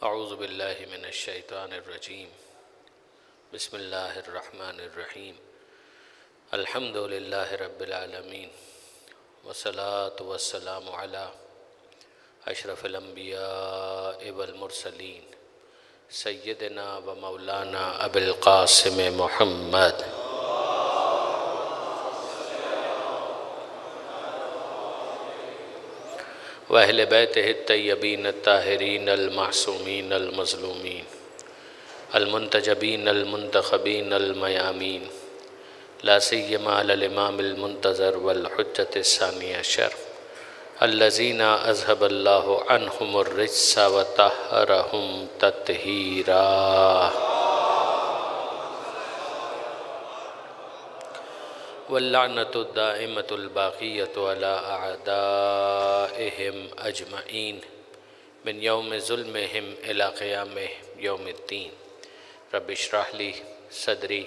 अऊज़ु बिल्लाहि मिनश शैतानिर रजीम। बिस्मिल्लाहिर रहमानिर रहीम। अल्हम्दुलिल्लाहि रब्बिल आलमीन वस्सलातु वस्सलामु अला अशरफिल अंबिया वल मुरसलीन सय्यदिना व मौलाना अबुल क़ासिम मुहम्मद व अहले बैतिहि तय्यबीन ताहिरीन अल मासूमीन अल मज़लूमीन अल मुंतजबीन अल मुंतखबीन अल मयामीन ला सिय्यमा अल इमामिल मुंतज़र वल हुज्जति सानी अशर अल्लज़ीना अज़हबल्लाहु अन्हुमुर रिज्स व तहरहुम तत्हीरा। वल्लअनतु दाइमतुल बाक़ियतु अला अअदाइहिम अजमईन मिन यौम ज़ुल्मिहिम इला क़ियाम यौमिद्दीन। रब्बि इश्रह ली सदरी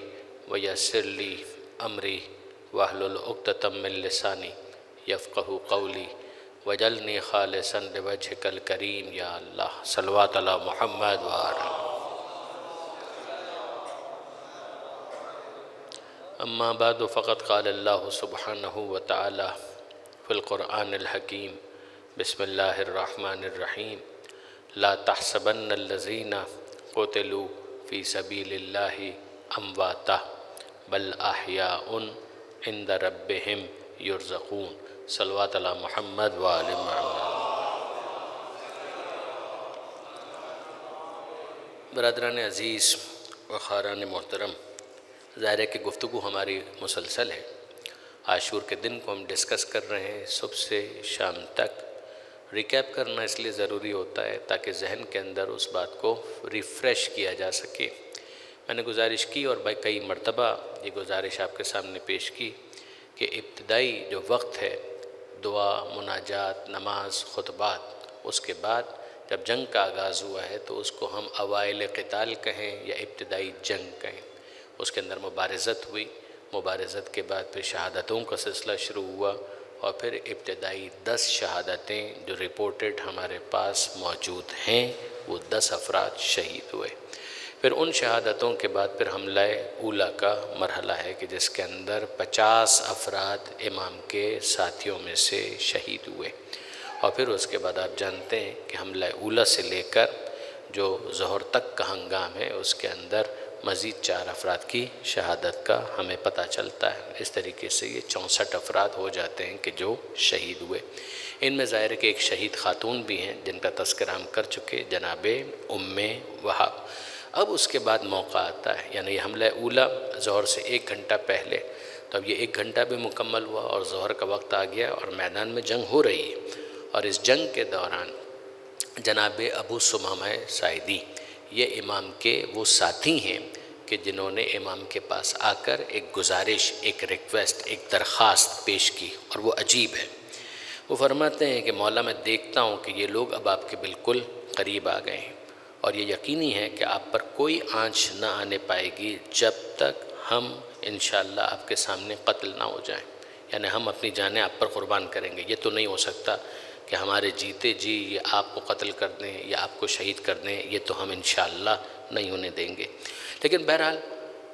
व यस्सिर ली अमरी वहलुल उक़दतम मिन लिसानी यफ़क़हू क़ौली वजअलनी ख़ालिसन लिवजहिकल करीम। या अल्लाह सल्लल्लाहु अला मुहम्मद व आला। अम्मा बादु फ़क़द क़ालल्लाहु सुब्हानहु व तआला फ़िल क़ुरआनिल हकीम बिस्मिल्लाहिर रहमानिर रहीम ला तहसबन्नल्लज़ीना क़ुतिलू फ़ी सबीलिल्लाहि अमवाता बल अहयाउन इंद रब्बिहिम युरज़क़ून। सल्लल्लाहु अला मुहम्मद व आले मुहम्मद। बरदरान अज़ीज़ व ख़ारान मोहतरम, ज़ाहिर है कि गुफ्तगू हमारी मुसलसल है। आशूर के दिन को हम डिस्कस कर रहे हैं सुबह से शाम तक। रिकैप करना इसलिए ज़रूरी होता है ताकि जहन के अंदर उस बात को रिफ़्रेश किया जा सके। मैंने गुजारिश की और भाई कई मरतबा ये गुजारिश आपके सामने पेश की कि इब्तिदाई जो वक्त है दुआ, मुनाजात, नमाज, खुतबात, उसके बाद जब जंग का आगाज़ हुआ है तो उसको हम अवाइल क़िताल कहें या इब्तिदाई जंग कहें। उसके अंदर मुबारज़त हुई, मुबारज़त के बाद फिर शहादतों का सिलसिला शुरू हुआ और फिर इब्तिदाई 10 शहादतें जो रिपोर्टेड हमारे पास मौजूद हैं वो 10 अफराद शहीद हुए। फिर उन शहादतों के बाद फिर हमला ऊला का मरहला है कि जिसके अंदर 50 अफराद इमाम के साथियों में से शहीद हुए। और फिर उसके बाद आप जानते हैं कि हमला ऊला से लेकर जो ज़ोहर तक का हंगाम है उसके अंदर मज़ीद 4 अफराद की शहादत का हमें पता चलता है। इस तरीके से ये 64 अफराद हो जाते हैं कि जो शहीद हुए। इनमें ज़ाहिर है कि एक शहीद ख़ातून भी हैं जिनका तज़किरा हम कर चुके, जनाबे उम्मे वहाब। अब उसके बाद मौका आता है, यानी हमला ऊला ज़ोहर से 1 घंटा पहले, तो अब ये 1 घंटा भी मुकम्मल हुआ और ज़ोहर का वक्त आ गया और मैदान में जंग हो रही है। और इस जंग के दौरान जनाबे अबू सुमामा साइदी ये इमाम के वो साथी हैं कि जिन्होंने इमाम के पास आकर एक गुजारिश, एक रिक्वेस्ट, एक दरख्वास्त पेश की और वो अजीब है। वो फरमाते हैं कि मौला मैं देखता हूँ कि ये लोग अब आपके बिल्कुल करीब आ गए हैं और ये यकीनी है कि आप पर कोई आँच न आने पाएगी जब तक हम इंशाअल्लाह आपके सामने कत्ल ना हो जाएं। यानी हम अपनी जानें आप पर क़ुरबान करेंगे। ये तो नहीं हो सकता कि हमारे जीते जी ये आपको कत्ल कर दें या आपको शहीद कर दें, ये तो हम इंशाअल्लाह नहीं होने देंगे। लेकिन बहरहाल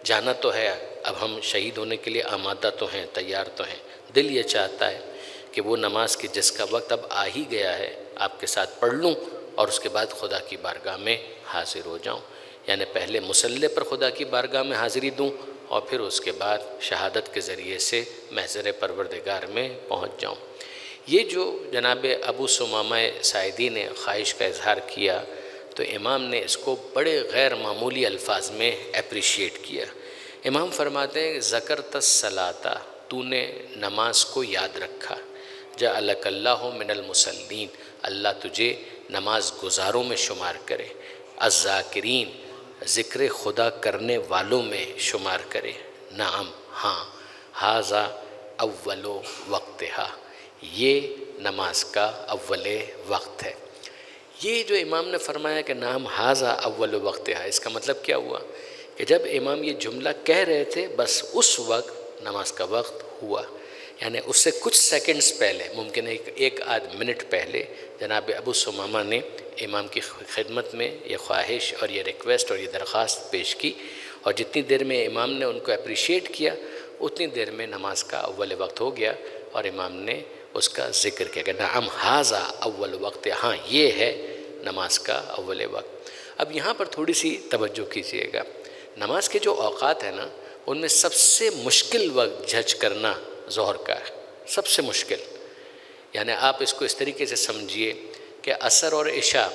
जाना तो है, अब हम शहीद होने के लिए आमादा तो हैं, तैयार तो हैं। दिल ये चाहता है कि वो नमाज की जिसका वक्त अब आ ही गया है आपके साथ पढ़ लूँ और उसके बाद खुदा की बारगाह में हाजिर हो जाऊँ। यानी पहले मुसल्ले पर खुदा की बारगाह में हाज़िरी दूँ और फिर उसके बाद शहादत के ज़रिए से महज़र परवरदिगार में पहुँच जाऊँ। ये जो जनाबे अबू सुमामा साइदी ने ख्वाहिश का इजहार किया तो इमाम ने इसको बड़े गैर मामूली अल्फाज में अप्रिशिएट किया। इमाम फरमाते हैं ज़करत सलाता, तूने नमाज को याद रखा, जअलकल्लाहु मिनल मुसल्लीन, अल्लाह तुझे नमाज गुजारों में शुमार करे, अज़्ज़ाकिरीन, ज़िक्र खुदा करने वालों में शुमार करे। नाम हाँ, हाज़ा अव्वलो वक्तिहा, ये नमाज का अव्वले वक्त है। ये जो इमाम ने फरमाया कि नाम हाज़ा अव्वल वक्त है, इसका मतलब क्या हुआ कि जब इमाम ये जुमला कह रहे थे बस उस वक्त नमाज का वक्त हुआ। यानी उससे कुछ सेकंड्स पहले, मुमकिन है एक आध मिनट पहले, जनाब अबू सुमामा ने इमाम की खिदमत में ये ख्वाहिश और ये रिक्वेस्ट और ये दरख्वास्त पेश की, और जितनी देर में इमाम ने उनको अप्रिशिएट किया उतनी देर में नमाज का अव्वल वक्त हो गया और इमाम ने उसका ज़िक्र किया कि नाम हाजा अव्वल वक्त, हाँ ये है नमाज का अव्वल वक्त। अब यहाँ पर थोड़ी सी तवज्जो कीजिएगा, नमाज के जो औक़ात है ना, उनमें सबसे मुश्किल वक्त जज करना ज़ोहर का है, सबसे मुश्किल। यानी आप इसको इस तरीके से समझिए कि असर और इशा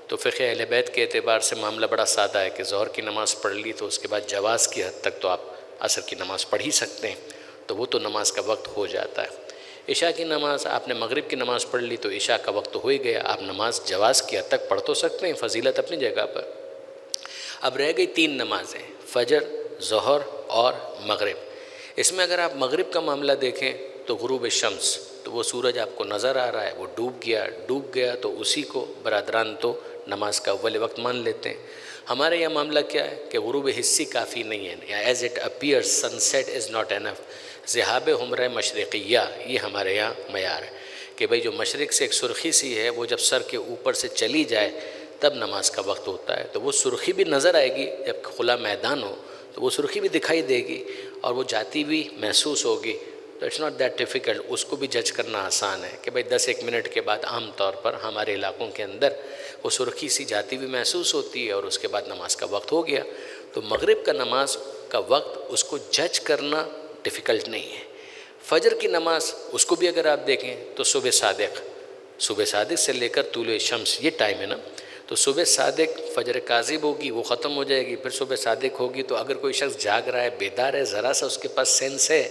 तो फ़िक़्ह अहले बैत के एतबार से मामला बड़ा सादा है कि ज़ोहर की नमाज़ पढ़ ली तो उसके बाद जवाज़ की हद तक तो आप असर की नमाज़ पढ़ ही सकते हैं, तो वो तो नमाज का वक्त हो जाता है। इशा की नमाज़, आपने मगरिब की नमाज़ पढ़ ली तो इशा का वक्त तो हो ही गया, आप नमाज जवाज़ की हद तक पढ़ तो सकते हैं, फजीलत अपनी जगह पर। अब रह गई 3 नमाज़ें, फ़जर, ज़ोहर और मगरिब। इसमें अगर आप मगरिब का मामला देखें तो गुरूब शम्स, तो वो सूरज आपको नज़र आ रहा है, वो डूब गया तो उसी को बरादरान तो नमाज का अव्वल वक्त मान लेते हैं। हमारे यहाँ मामला क्या है कि गुरूब हिस्सी काफ़ी नहीं है, या as it appears sunset is not enough, ज़िहाब हुमर मशरिक़िया, ये हमारे यहाँ मयार है कि भाई जो मशरिक़ से एक सुर्खी सी है वो जब सर के ऊपर से चली जाए तब नमाज का वक्त होता है। तो वो सुर्खी भी नज़र आएगी, जब खुला मैदान हो तो वो सुर्खी भी दिखाई देगी और वो जाती भी महसूस होगी। तो इट्स नॉट दैट डिफ़िकल्ट, उसको भी जज करना आसान है कि भाई 10-1 मिनट के बाद आम तौर पर हमारे इलाकों के अंदर वो सुर्खी सी जाती भी महसूस होती है और उसके बाद नमाज का वक्त हो गया। तो मगरिब का नमाज का वक्त उसको जज करना डिफ़िकल्ट नहीं है। फ़जर की नमाज, उसको भी अगर आप देखें तो सुबह सादिक से लेकर तूले शम्स, ये टाइम है ना, तो सुबह सादिक फ़जर काज़िब होगी, वो ख़त्म हो जाएगी, फिर सुबह सादिक होगी। तो अगर कोई शख्स जाग रहा है, बेदार है, ज़रा सा उसके पास सेंस है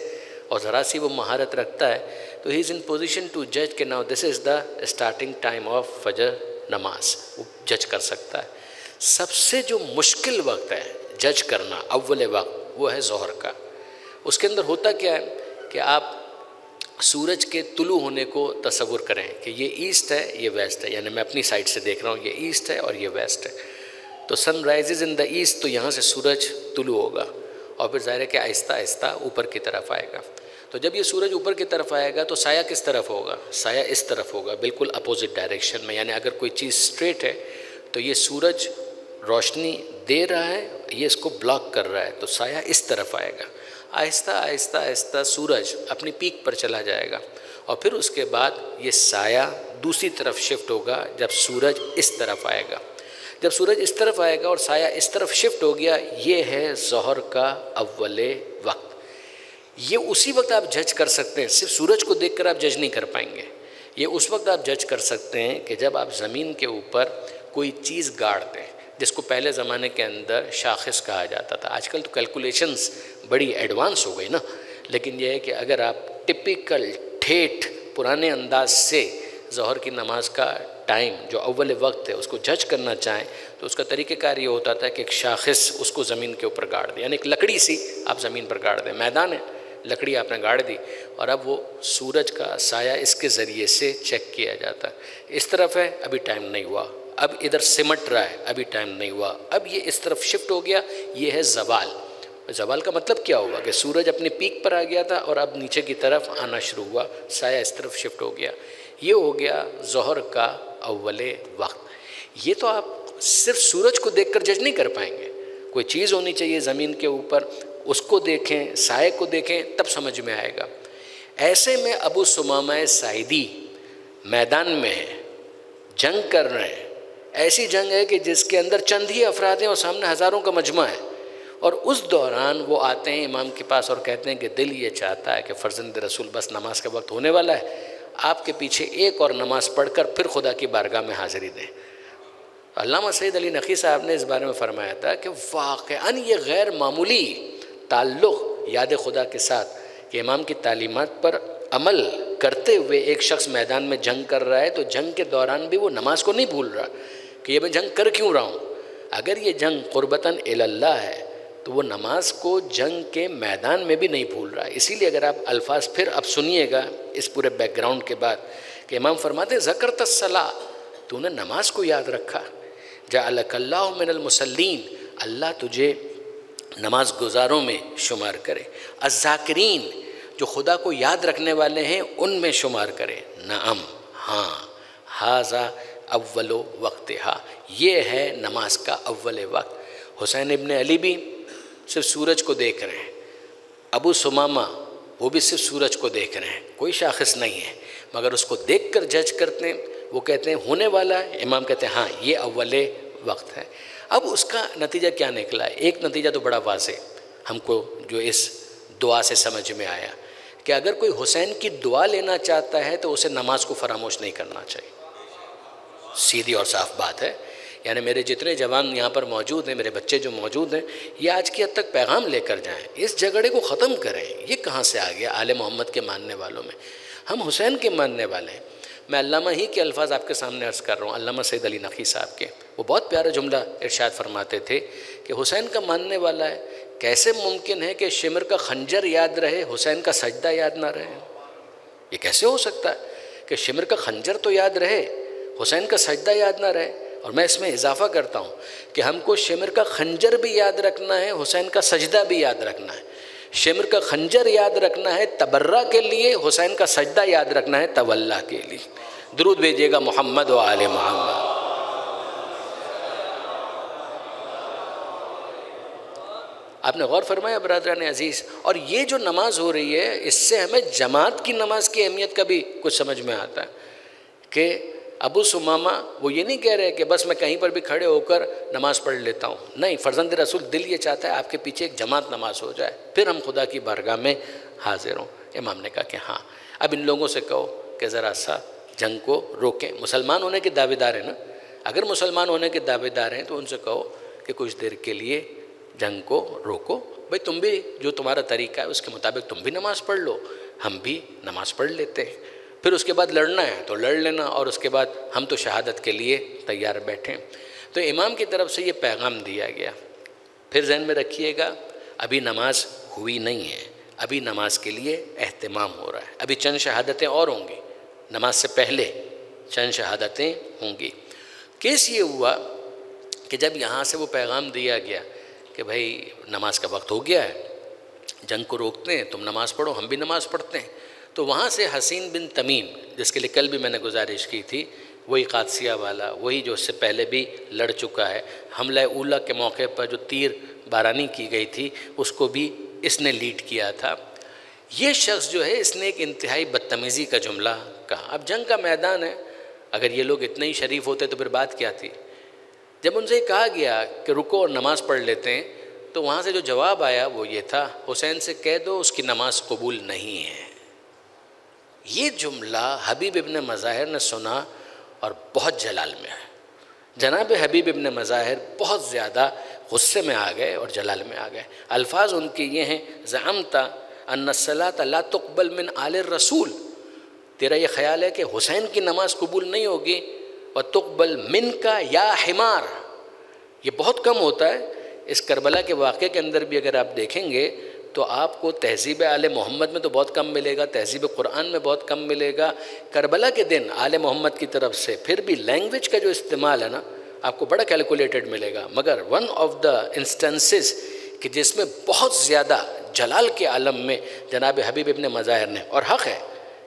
और ज़रा सी वो महारत रखता है, तो he is in position to जज के now this is the starting time of फ़जर नमाज, वो जज कर सकता है। सबसे जो मुश्किल वक्त है जज करना अव्वल वक्त, वो है ज़ोहर का। उसके अंदर होता क्या है कि आप सूरज के तुलू होने को तसव्वुर करें कि ये ईस्ट है, ये वेस्ट है, यानी मैं अपनी साइड से देख रहा हूँ, ये ईस्ट है और ये वेस्ट है। तो सन राइजेज़ इन द ईस्ट, तो यहाँ से सूरज तुलू होगा और फिर ज़ाहिर है कि आहिस्ता आहिस्ता ऊपर की तरफ आएगा। तो जब ये सूरज ऊपर की तरफ आएगा तो साया किस तरफ होगा? साया इस तरफ होगा, बिल्कुल अपोजिट डायरेक्शन में। यानी अगर कोई चीज़ स्ट्रेट है तो ये सूरज रोशनी दे रहा है, ये इसको ब्लॉक कर रहा है, तो साया इस तरफ आएगा। आहिस्ता आहिस्ता आहिस्ता सूरज अपनी पीक पर चला जाएगा और फिर उसके बाद ये साया दूसरी तरफ शिफ्ट होगा जब सूरज इस तरफ आएगा। जब सूरज इस तरफ आएगा और साया इस तरफ शिफ्ट हो गया, ये है ज़ोहर का अव्वले वक्त। ये उसी वक्त आप जज कर सकते हैं, सिर्फ सूरज को देखकर आप जज नहीं कर पाएंगे। ये उस वक्त आप जज कर सकते हैं कि जब आप ज़मीन के ऊपर कोई चीज़ गाड़ दें, जिसको पहले ज़माने के अंदर शाखिस कहा जाता था। आजकल तो कैलकुलेशंस बड़ी एडवांस हो गई ना, लेकिन यह है कि अगर आप टिपिकल ठेठ पुराने अंदाज से ज़ोहर की नमाज का टाइम जो अव्वल वक्त है उसको जज करना चाहें तो उसका तरीक़ेकार ये होता था कि एक शाखिस उसको ज़मीन के ऊपर गाड़ दें, यानी एक लकड़ी सी आप ज़मीन पर गाड़ दें। मैदान है, लकड़ी आपने गाड़ दी और अब वो सूरज का साया इसके ज़रिए से चेक किया जाता है। इस तरफ है, अभी टाइम नहीं हुआ, अब इधर सिमट रहा है, अभी टाइम नहीं हुआ, अब ये इस तरफ शिफ्ट हो गया, ये है ज़वाल। ज़वाल का मतलब क्या हुआ कि सूरज अपनी पीक पर आ गया था और अब नीचे की तरफ आना शुरू हुआ, साया इस तरफ शिफ्ट हो गया। ये हो गया ज़ोहर का अव्वले वक्त। ये तो आप सिर्फ सूरज को देखकर जज नहीं कर पाएंगे, कोई चीज़ होनी चाहिए ज़मीन के ऊपर, उसको देखें, साये को देखें, तब समझ में आएगा। ऐसे में अबू सुमामा साइदी मैदान में है, जंग कर रहे हैं। ऐसी जंग है कि जिसके अंदर चंद ही अफराद हैं और सामने हज़ारों का मजमा है, और उस दौरान वो आते हैं इमाम के पास और कहते हैं कि दिल ये चाहता है कि फ़र्ज़ंद रसूल बस नमाज का वक्त होने वाला है, आपके पीछे एक और नमाज पढ़कर फिर खुदा की बारगाह में हाज़िरी दें। अल्लामा सैयद अली नक़ी साहब ने इस बारे में फ़रमाया था कि वाक़अन ये गैर मामूली ताल्लुक़ याद खुदा के साथ कि इमाम की तालीमात पर अमल करते हुए एक शख्स मैदान में जंग कर रहा है, तो जंग के दौरान भी वो नमाज को नहीं भूल रहा कि ये मैं जंग कर क्यों रहा हूँ। अगर ये जंग क़ुर्बतन इलल्लाह है तो वो नमाज को जंग के मैदान में भी नहीं भूल रहा है। इसीलिए अगर आप अल्फाज फिर अब सुनिएगा इस पूरे बैकग्राउंड के बाद कि इमाम फरमाते ज़करत सला, तूने नमाज को याद रखा, जअलकल्लाहु मिनल मुसल्लीन, अल्लाह तुझे नमाज गुजारों में शुमार करे। अज़्ज़ाकिरीन, जो खुदा को याद रखने वाले हैं उनमें शुमार करें। नअम, हाँ, हाजा अव्वलो वक्त, हाँ, ये है नमाज का अव्वल वक्त। हुसैन इब्न अली भी सिर्फ सूरज को देख रहे हैं, अबू सुमामा वो भी सिर्फ सूरज को देख रहे हैं, कोई शाखिस नहीं है, मगर उसको देखकर जज करते हैं। वो कहते हैं होने वाला है, इमाम कहते हैं हाँ ये अव्वले वक्त है। अब उसका नतीजा क्या निकला? एक नतीजा तो बड़ा वाज़ेह हमको जो इस दुआ से समझ में आया कि अगर कोई हुसैन की दुआ लेना चाहता है तो उसे नमाज को फरामोश नहीं करना चाहिए। सीधी और साफ बात है। यानी मेरे जितने जवान यहाँ पर मौजूद हैं, मेरे बच्चे जो मौजूद हैं, ये आज की हद तक पैगाम लेकर जाएं, इस झगड़े को ख़त्म करें। ये कहाँ से आ गया आले मोहम्मद के मानने वालों में? हम हुसैन के मानने वाले हैं। मैं अल्लामा ही के अल्फाज आपके सामने अर्ज़ कर रहा हूँ, अल्लामा सैयद अली नक़ी साहब के। वो बहुत प्यारा जुमला इरशाद फरमाते थे कि हुसैन का मानने वाला है, कैसे मुमकिन है कि शिमर का खंजर याद रहे, हुसैन का सजदा याद ना रहे? ये कैसे हो सकता है कि शिमर का खंजर तो याद रहे, हुसैन का सजदा याद ना रहे? और मैं इसमें इजाफ़ा करता हूँ कि हमको शिमर का खंजर भी याद रखना है, हुसैन का सजदा भी याद रखना है। शिमर का खंजर याद रखना है तबर्रा के लिए, हुसैन का सजदा याद रखना है तवल्ला के लिए। दुरूद भेजिएगा मोहम्मद व आले मोहम्मद। आपने गौर फरमाया बरादरान अजीज़? और ये जो नमाज हो रही है, इससे हमें जमात की नमाज की अहमियत का भी कुछ समझ में आता है कि अबू सुमामा वो ये नहीं कह रहे कि बस मैं कहीं पर भी खड़े होकर नमाज पढ़ लेता हूँ। नहीं, फ़र्जंद रसूल दिल ये चाहता है आपके पीछे एक जमात नमाज हो जाए, फिर हम खुदा की बारगाह में हाजिर हों। इमाम ने कहा कि हाँ, अब इन लोगों से कहो कि ज़रा सा जंग को रोकें। मुसलमान होने के दावेदार हैं ना, अगर मुसलमान होने के दावेदार हैं तो उनसे कहो कि कुछ देर के लिए जंग को रोको। भाई तुम भी जो तुम्हारा तरीका है उसके मुताबिक तुम भी नमाज़ पढ़ लो, हम भी नमाज़ पढ़ लेते हैं। फिर उसके बाद लड़ना है तो लड़ लेना, और उसके बाद हम तो शहादत के लिए तैयार बैठें। तो इमाम की तरफ से ये पैगाम दिया गया। फिर ज़हन में रखिएगा, अभी नमाज हुई नहीं है, अभी नमाज के लिए एहतिमाम हो रहा है। अभी चंद शहादतें और होंगी, नमाज से पहले चंद शहादतें होंगी। केस ये हुआ कि जब यहाँ से वो पैगाम दिया गया कि भाई नमाज का वक्त हो गया है, जंग को रोकते हैं, तुम नमाज़ पढ़ो, हम भी नमाज़ पढ़ते हैं, तो वहाँ से हसीन बिन तमीम, जिसके लिए कल भी मैंने गुजारिश की थी, वही कादसिया वाला, वही जो उससे पहले भी लड़ चुका है, हमला उला के मौके पर जो तीर बारानी की गई थी उसको भी इसने लीड किया था। ये शख्स जो है, इसने एक इंतहाई बदतमीज़ी का जुमला कहा। अब जंग का मैदान है, अगर ये लोग इतने ही शरीफ होते तो फिर बात क्या थी? जब उनसे कहा गया कि रुको और नमाज़ पढ़ लेते हैं, तो वहाँ से जो जवाब आया वो ये था, हुसैन से कह दो उसकी नमाज कबूल नहीं है। ये जुमला हबीब इब्न मज़ाहिर ने सुना और बहुत जलाल में है। जनाब हबीब इब्न मज़ाहिर बहुत ज़्यादा गुस्से में आ गए और जलाल में आ गए। अल्फाज उनके ये हैं, ज़अमता अन्न सलात ला तुक़बल मिन आले रसूल, तेरा ये ख्याल है कि हुसैन की नमाज कबूल नहीं होगी, व तुक़बल मिन का या हिमार, ये बहुत कम होता है। इस करबला के वाक़े के अंदर भी अगर आप देखेंगे तो आपको तहज़ीब आले मोहम्मद में तो बहुत कम मिलेगा, तहज़ीब कुरान में बहुत कम मिलेगा। करबला के दिन आले मोहम्मद की तरफ से फिर भी लैंग्वेज का जो इस्तेमाल है ना, आपको बड़ा कैलकुलेटेड मिलेगा। मगर वन ऑफ द इंस्टेंसेस कि जिसमें बहुत ज़्यादा जलाल के आलम में जनाब हबीब इब्न मज़ाहिर ने, और हक़ है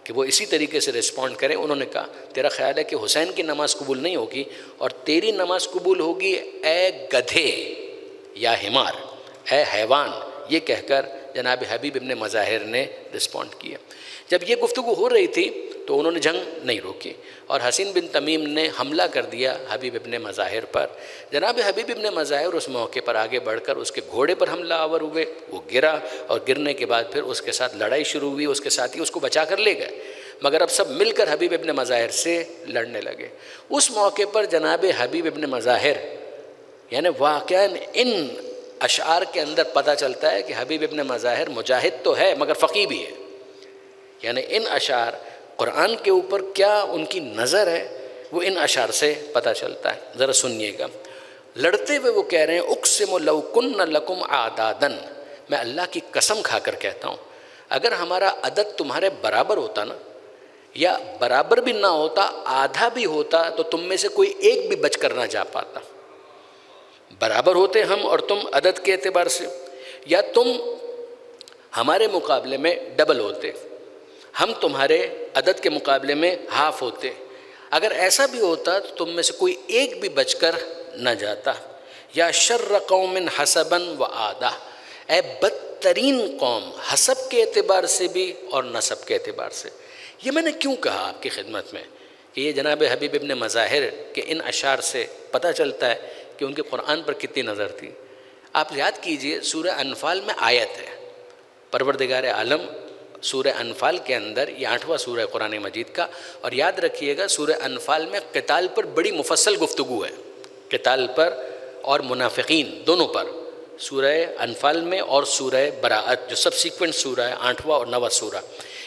कि वो इसी तरीके से रिस्पॉन्ड करें, उन्होंने कहा तेरा ख्याल है कि हुसैन की नमाज़ कबूल नहीं होगी और तेरी नमाज़ कबूल होगी ए गधे या हिमार, ए हैवान, ये कहकर जनाब हबीब इब्न मज़ाहिर ने रिस्पॉन्ड किया। जब ये गुफ्तगू हो रही थी तो उन्होंने जंग नहीं रोकी और हसीन बिन तमीम ने हमला कर दिया हबीब इब्न मज़ाहिर पर। जनाब हबीब इब्न मज़ाहिर उस मौके पर आगे बढ़कर उसके घोड़े पर हमला आवर हुए, वो गिरा और गिरने के बाद फिर उसके साथ लड़ाई शुरू हुई, उसके साथी उसको बचा कर ले गए, मगर अब सब मिलकर हबीब इब्न मज़ाहिर से लड़ने लगे। उस मौके पर जनाब हबीब इब्न मज़ाहिर, यानी वाक़यान इन अशार के अंदर पता चलता है कि हबीब इब्न मज़ाहिर मुजाहिद तो है मगर फ़क़ीह भी है। यानी इन अशार कुरान के ऊपर क्या उनकी नज़र है वो इन अशार से पता चलता है। ज़रा सुनिएगा, लड़ते हुए वो कह रहे हैं उक़सिमु लौ कुन्ना लकुम आदादन, मैं अल्लाह की कसम खाकर कहता हूँ अगर हमारा अदद तुम्हारे बराबर होता ना, या बराबर भी ना होता, आधा भी होता, तो तुम में से कोई एक भी बच कर ना जा पाता। बराबर होते हम और तुम अदद के एतबार से, या तुम हमारे मुकाबले में डबल होते, हम तुम्हारे अदद के मुकाबले में हाफ होते। अगर ऐसा भी होता तो तुम में से कोई एक भी बचकर न जाता। या शर्र कौमिन हसबन व आदा, ए बदतरीन कौम हसब के एतबार से भी और नसब के एतबार से। ये मैंने क्यों कहा आपकी खिदमत में कि ये जनाब हबीब इब्न मज़ाहिर के इन अशार से पता चलता है कि उनके कुरान पर कितनी नज़र थी। आप याद कीजिए, सूरह अनफाल में आयत है, परवरदिगार आलम सूरह अनफाल के अंदर, ये 8वां सूरह कुरान मजीद का। और याद रखिएगा, सूरह अनफाल में क़िताल पर बड़ी मुफस्सल गुफ्तगू है, क़िताल पर और मुनाफिकीन दोनों पर, सूरह अनफाल में और सूरह बराअत जो सबसीक्वेंट सूरह है, 8वां और 9वां सूरह।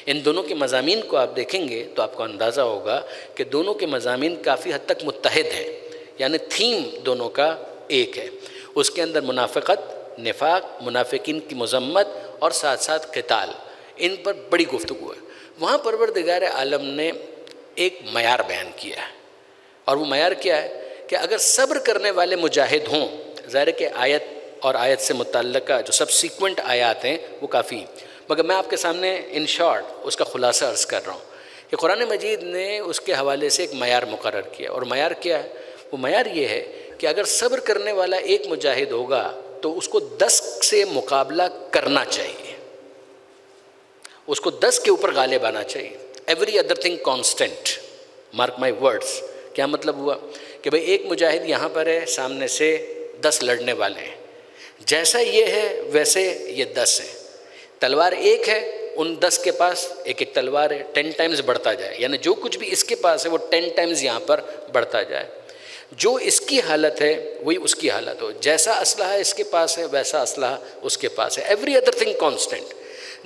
इन दोनों के मज़ामीन को आप देखेंगे तो आपको अंदाज़ा होगा कि दोनों के मज़ामीन काफ़ी हद तक मुत्तहिद हैं, यानी थीम दोनों का एक है। उसके अंदर मुनाफ़िक़त, निफ़ाक़, मुनाफिकीन की मज़म्मत और साथ साथ क़िताल, इन पर बड़ी गुफ्तगू है। वहाँ परवरदिगार आलम ने एक मयार बयान किया है, और वो मयार क्या है कि अगर सब्र करने वाले मुजाहिद हों, ज़ाहिर के आयत और आयत से मुतल्लिक़ा जो सबसीक्वेंट आयात हैं वो काफ़ी, मगर मैं आपके सामने इन शॉर्ट उसका ख़ुलासा अर्ज़ कर रहा हूँ कि कुरान मजीद ने उसके हवाले से एक मयार मुकर्रर किया। और मयार क्या है? वो मयार ये है कि अगर सब्र करने वाला एक मुजाहिद होगा तो उसको 10 से मुकाबला करना चाहिए, उसको 10 के ऊपर गालिब आना चाहिए। Every other thing constant, mark my words. क्या मतलब हुआ कि भाई एक मुजाहिद यहाँ पर है, सामने से 10 लड़ने वाले हैं, जैसा ये है वैसे ये 10 हैं। तलवार एक है, उन 10 के पास एक एक तलवार है, 10 टाइम्स बढ़ता जाए, यानी जो कुछ भी इसके पास है वो 10 टाइम्स यहाँ पर बढ़ता जाए। जो इसकी हालत है वही उसकी हालत हो, जैसा असलहा इसके पास है वैसा असलहा उसके पास है। Every other thing constant.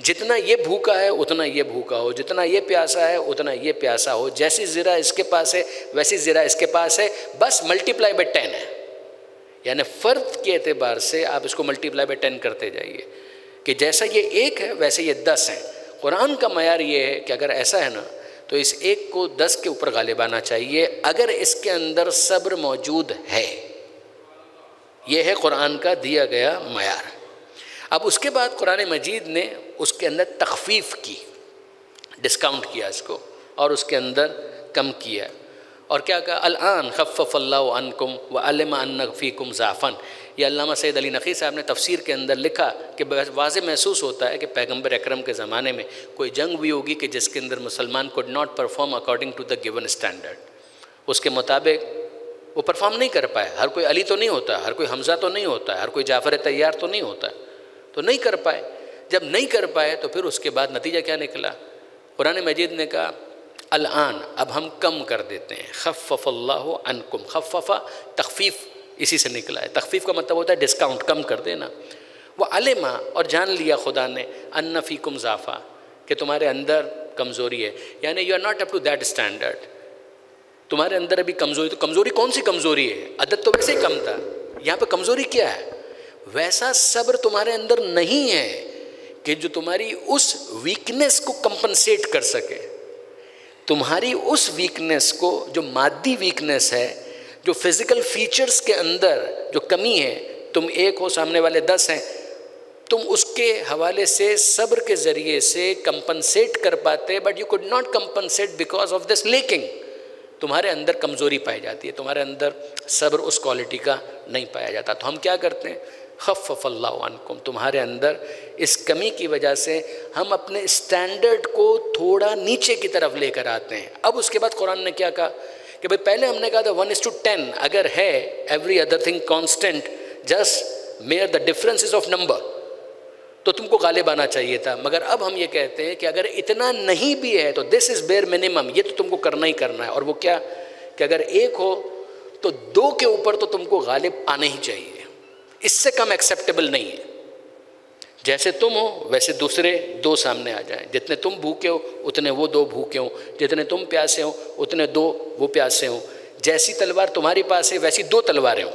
जितना ये भूखा है उतना ये भूखा हो, जितना ये प्यासा है उतना ये प्यासा हो, जैसी ज़रा इसके पास है वैसी ज़रा इसके पास है, बस मल्टीप्लाई बाय 10 है। यानी फ़र्द के एतबार से आप इसको मल्टीप्लाई बाय 10 करते जाइए कि जैसा ये एक है वैसे ये 10 हैं। कुरान का मयार ये है कि अगर ऐसा है ना तो इस एक को 10 के ऊपर गालिब आना चाहिए, अगर इसके अंदर सब्र मौजूद है। ये है कुरान का दिया गया मयार। अब उसके बाद कुरान मजीद ने उसके अंदर तख़फ़ीफ़ की, डिस्काउंट किया इसको, और उसके अंदर कम किया। और क्या कहा? अल-आन ख़फ़फ़ल्लाहु अन्कुम व अलिम अन्न फ़ीकुम ज़ाफ़न। ये अल्लामा सैयद अली नक़ी साहब ने तफ़सीर के अंदर लिखा कि वाज़े महसूस होता है कि पैगम्बर अकरम के ज़माने में कोई जंग भी होगी कि जिसके अंदर मुसलमान could not perform according to the given standard, उसके मुताबिक वो परफॉर्म नहीं कर पाए। हर कोई अली तो नहीं होता, हर कोई हमज़ा तो नहीं होता, हर कोई जाफ़र तैयार तो नहीं होता, तो नहीं कर पाए। जब नहीं कर पाए तो फिर उसके बाद नतीजा क्या निकला? कुरान मजीद ने कहा अल-आन, अब हम कम कर देते हैं। ख़फ़फ़ल्लाहु अन्कुम, ख़फ़फ़ा तख़फ़ीफ़ इसी से निकला है। तख़फ़ीफ़ का मतलब होता है डिस्काउंट, कम कर देना। वह अलिमा, और जान लिया खुदा ने, अन्न फ़ीकुम ज़ाफ़ा, कि तुम्हारे अंदर कमज़ोरी है, यानी you are not up to that standard. तुम्हारे अंदर अभी कमज़ोरी, तो कमज़ोरी कौन सी कमज़ोरी है? अदद तो वैसे ही कम था, यहाँ पर कमज़ोरी क्या है? वैसा सब्र तुम्हारे अंदर नहीं है कि जो तुम्हारी उस वीकनेस को कंपनसेट कर सके। तुम्हारी उस वीकनेस को, जो मादी वीकनेस है, जो फिज़िकल फीचर्स के अंदर जो कमी है, तुम एक हो, सामने वाले 10 हैं, तुम उसके हवाले से सब्र के ज़रिए से कंपनसेट कर पाते, but you could not compensate because of this lacking. तुम्हारे अंदर कमज़ोरी पाई जाती है, तुम्हारे अंदर सब्र उस क्वालिटी का नहीं पाया जाता। तो हम क्या करते हैं? ख़फ़फ़ल्लाहु अन्कुम, तुम्हारे अंदर इस कमी की वजह से हम अपने स्टैंडर्ड को थोड़ा नीचे की तरफ लेकर आते हैं। अब उसके बाद कुरान ने क्या कहा कि भाई पहले हमने कहा था 1:10 अगर है, every other thing constant, just mayor the differences of number, तो तुमको गालिब आना चाहिए था। मगर अब हम ये कहते हैं कि अगर इतना नहीं भी है तो दिस इज़ बेयर मिनिमम, ये तो तुमको करना ही करना है। और वो क्या कि अगर एक हो तो 2 के ऊपर तो तुमको गालिब आना ही चाहिए, इससे कम एक्सेप्टेबल नहीं है। जैसे तुम हो वैसे दूसरे 2 सामने आ जाएं, जितने तुम भूखे हो उतने वो 2 भूखे हो, जितने तुम प्यासे हो उतने 2 वो प्यासे हो। जैसी तलवार तुम्हारे पास है वैसी 2 तलवारें हों,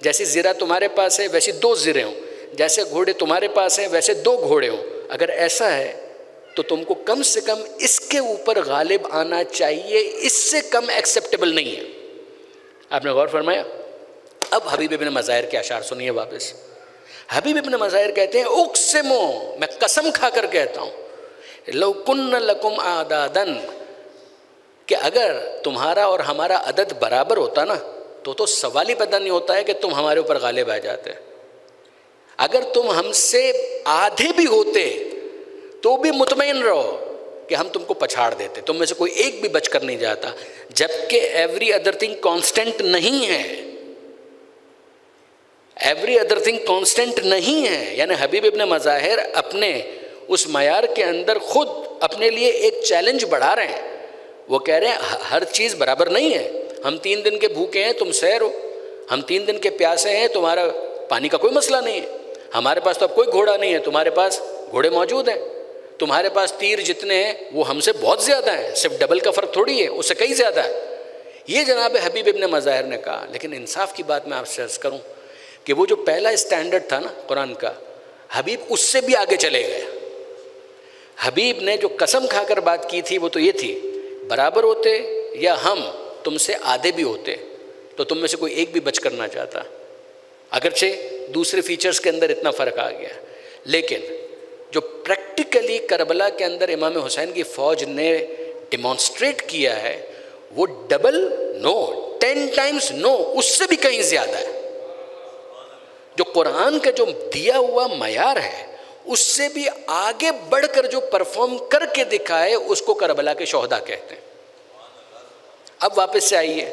जैसी ज़रा तुम्हारे पास है वैसी 2 ज़िरे हों, जैसे घोड़े तुम्हारे पास हैं वैसे 2 घोड़े हों। अगर ऐसा है तो तुमको कम से कम इसके ऊपर गालिब आना चाहिए, इससे कम एक्सेप्टेबल नहीं है। आपने गौर फरमाया? अब हबीब इब्न मज़ाहिर के अशार सुनिए वापस। हबीब इब्न मज़ाहिर कहते हैं उक़सिमु, मैं कसम खाकर कहता हूँ, लौ कुन्न लकुम आदादन, कि अगर तुम्हारा और हमारा अदद बराबर होता ना तो सवाल ही पैदा नहीं होता है कि तुम हमारे ऊपर गालिब आ जाते। अगर तुम हमसे आधे भी होते तो भी मुतमईन रहो कि हम तुमको पछाड़ देते, तुम में से कोई एक भी बचकर नहीं जाता, जबकि एवरी अदर थिंग कांस्टेंट नहीं है, एवरी अदर थिंग कांस्टेंट नहीं है। यानी हबीब इब्न मज़ाहिर अपने उस मयार के अंदर खुद अपने लिए एक चैलेंज बढ़ा रहे हैं। वो कह रहे हैं हर चीज़ बराबर नहीं है, हम 3 दिन के भूखे हैं, तुम सैर हो, हम 3 दिन के प्यासे हैं, तुम्हारा पानी का कोई मसला नहीं है, हमारे पास तो अब कोई घोड़ा नहीं है, तुम्हारे पास घोड़े मौजूद हैं, तुम्हारे पास तीर जितने हैं वो हमसे बहुत ज़्यादा हैं, सिर्फ डबल का फ़र्क थोड़ी है, उससे कई ज़्यादा है। ये जनाब हबीब इब्न मज़ाहिर ने कहा। लेकिन इंसाफ की बात मैं आपसे अर्ज़ करूँ कि वो जो पहला स्टैंडर्ड था ना कुरान का, हबीब उससे भी आगे चले गए। हबीब ने जो कसम खाकर बात की थी वो तो ये थी, बराबर होते या हम तुमसे आधे भी होते तो तुम में से कोई एक भी बचकर ना जाता, अगरचे दूसरे फीचर्स के अंदर इतना फ़र्क आ गया। लेकिन जो प्रैक्टिकली करबला के अंदर इमाम हुसैन की फ़ौज ने डिमॉन्स्ट्रेट किया है वो डबल नो, 10 टाइम्स नो, उससे भी कहीं ज़्यादा है। जो कुरान का जो दिया हुआ मयार है उससे भी आगे बढ़कर जो परफॉर्म करके दिखाए उसको करबला के शोहदा कहते हैं। अब वापस से आइए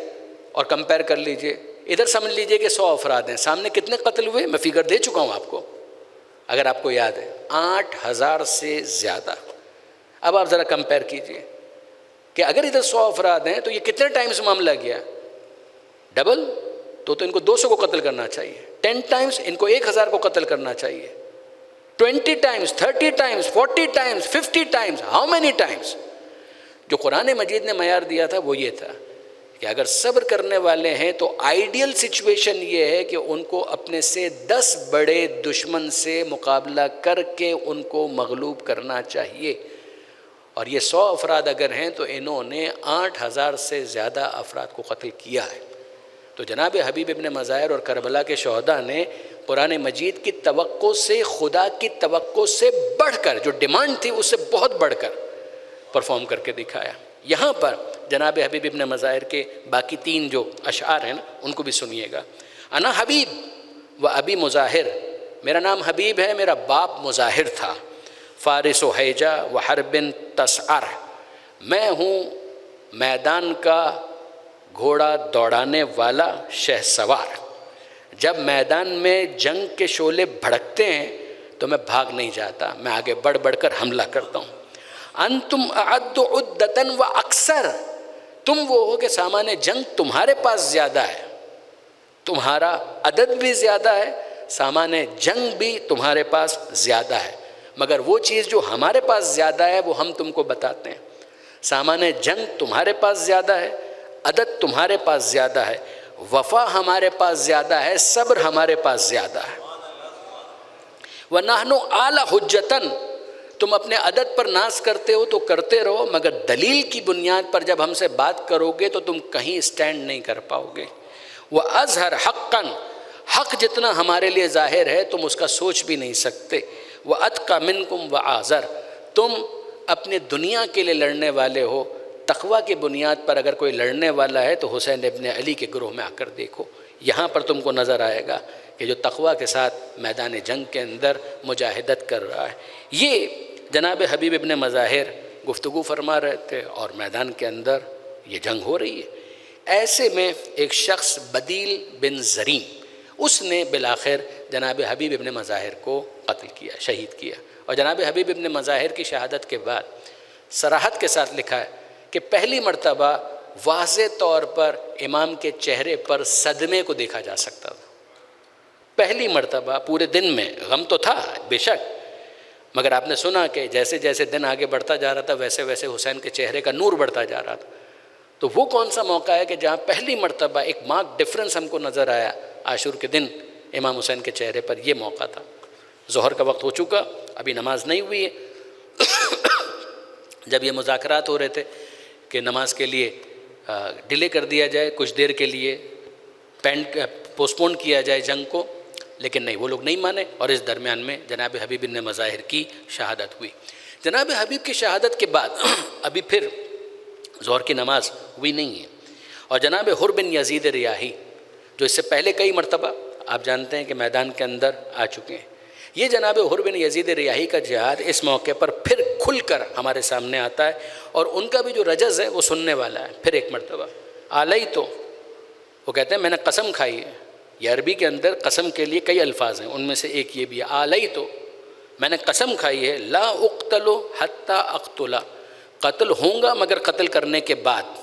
और कंपेयर कर लीजिए, इधर समझ लीजिए कि 100 अफराद हैं, सामने कितने कत्ल हुए मैं फिगर दे चुका हूँ आपको, अगर आपको याद है 8000 से ज़्यादा। अब आप ज़रा कंपेयर कीजिए कि अगर इधर 100 अफराद हैं तो ये कितने टाइम्स मामला गया, डबल, तो इनको 200 को कत्ल करना चाहिए, 10 टाइम्स इनको 1000 को कत्ल करना चाहिए, 20 times, 30 times, 40 times, 50 times, how many times. जो कुरान मजीद ने मयार दिया था वो ये था कि अगर सब्र करने वाले हैं तो आइडियल सिचुएशन ये है कि उनको अपने से 10 बड़े दुश्मन से मुकाबला करके उनको मगलूब करना चाहिए। और ये 100 अफराद अगर हैं तो इन्होंने 8000 से ज़्यादा अफराद को कत्ल किया है। तो जनाब हबीब इब्न मज़ाहिर और करबला के शोहदा ने कुरान मजीद की तवक्को से, खुदा की तवक्को से बढ़कर, जो डिमांड थी उससे बहुत बढ़कर परफॉर्म करके दिखाया। यहाँ पर जनाब हबीब इब्न मज़ाहिर के बाकी 3 जो अशार हैं ना उनको भी सुनिएगा। अना हबीब व अबी मुज़ाहिर, मेरा नाम हबीब है, मेरा बाप मुज़ाहिर था, फ़ारिस व हैजा व हरबिन तसअर, मैं हूँ मैदान का घोड़ा दौड़ाने वाला शहसवार। जब मैदान में जंग के शोले भड़कते हैं तो मैं भाग नहीं जाता, मैं आगे बढ़ बढ़कर हमला करता हूँ। अंतुम अअद्दु उद्दतन व अक्सर, तुम वो हो कि सामान्य जंग तुम्हारे पास ज़्यादा है, तुम्हारा अदद भी ज़्यादा है, सामान्य जंग भी तुम्हारे पास ज़्यादा है, मगर वो चीज़ जो हमारे पास ज़्यादा है वो हम तुमको बताते हैं। सामान्य जंग तुम्हारे पास ज़्यादा है, अदद तुम्हारे पास ज़्यादा है, वफ़ा हमारे पास ज़्यादा है, सब्र हमारे पास ज़्यादा है। व नहनु आला हुज्जतन, तुम अपने अदद पर नाज करते हो तो करते रहो, मगर दलील की बुनियाद पर जब हमसे बात करोगे तो तुम कहीं स्टैंड नहीं कर पाओगे। वह अज़हर हक़्क़न, हक़ जितना हमारे लिए ज़ाहिर है तुम उसका सोच भी नहीं सकते। वह अतक़ा मिनकुम व आज़र, तुम अपने दुनिया के लिए लड़ने वाले हो, तक़वा की बुनियाद पर अगर कोई लड़ने वाला है तो हुसैन इब्न अली के ग्रोह में आकर देखो, यहाँ पर तुमको नज़र आएगा कि जो तक़वा के साथ मैदान जंग के अंदर मुजाहिदत कर रहा है। ये जनाब हबीब इब्न मज़ाहिर गुफ्तगू फरमा रहे थे और मैदान के अंदर ये जंग हो रही है। ऐसे में एक शख्स बदील बिन ज़रीन, उसने बिलाखिर जनाब हबीब इब्न मज़ाहिर को कत्ल किया, शहीद किया। और जनाब हबीब इब्न मज़ाहिर की शहादत के बाद सराहत के साथ लिखा है कि पहली मर्तबा वाज़े तौर पर इमाम के चेहरे पर सदमे को देखा जा सकता था। पहली मर्तबा पूरे दिन में, गम तो था बेशक, मगर आपने सुना कि जैसे जैसे दिन आगे बढ़ता जा रहा था वैसे वैसे हुसैन के चेहरे का नूर बढ़ता जा रहा था। तो वो कौन सा मौका है कि जहाँ पहली मर्तबा एक मार्क डिफरेंस हमको नज़र आया आशूर के दिन इमाम हुसैन के चेहरे पर? ये मौका था। ज़ोहर का वक्त हो चुका, अभी नमाज नहीं हुई है। जब ये मुज़ाकरात हो रहे थे कि नमाज के लिए डिले कर दिया जाए, कुछ देर के लिए पोस्टपोन किया जाए जंग को, लेकिन नहीं, वो लोग नहीं माने और इस दरमियान में जनाब हबीब ने मज़ाहिर की शहादत हुई। जनाब हबीब की शहादत के बाद अभी फिर ज़ोहर की नमाज हुई नहीं है और जनाब हुर बिन यजीद रियाही जो इससे पहले कई मरतबा आप जानते हैं कि मैदान के अंदर आ चुके हैं, ये जनाब हुर बिन यजीद रियाही का जिहाद इस मौके पर फिर खुलकर हमारे सामने आता है और उनका भी जो रजज़ है वो सुनने वाला है। फिर एक मरतबा आलई तो वो कहते हैं मैंने कसम खाई है। ये अरबी के अंदर कसम के लिए कई अल्फाज हैं, उनमें से एक ये भी है आलई तो, मैंने कसम खाई है ला उक़्तलु हत्ता अक़्तुला, कत्ल होऊंगा मगर कत्ल करने के बाद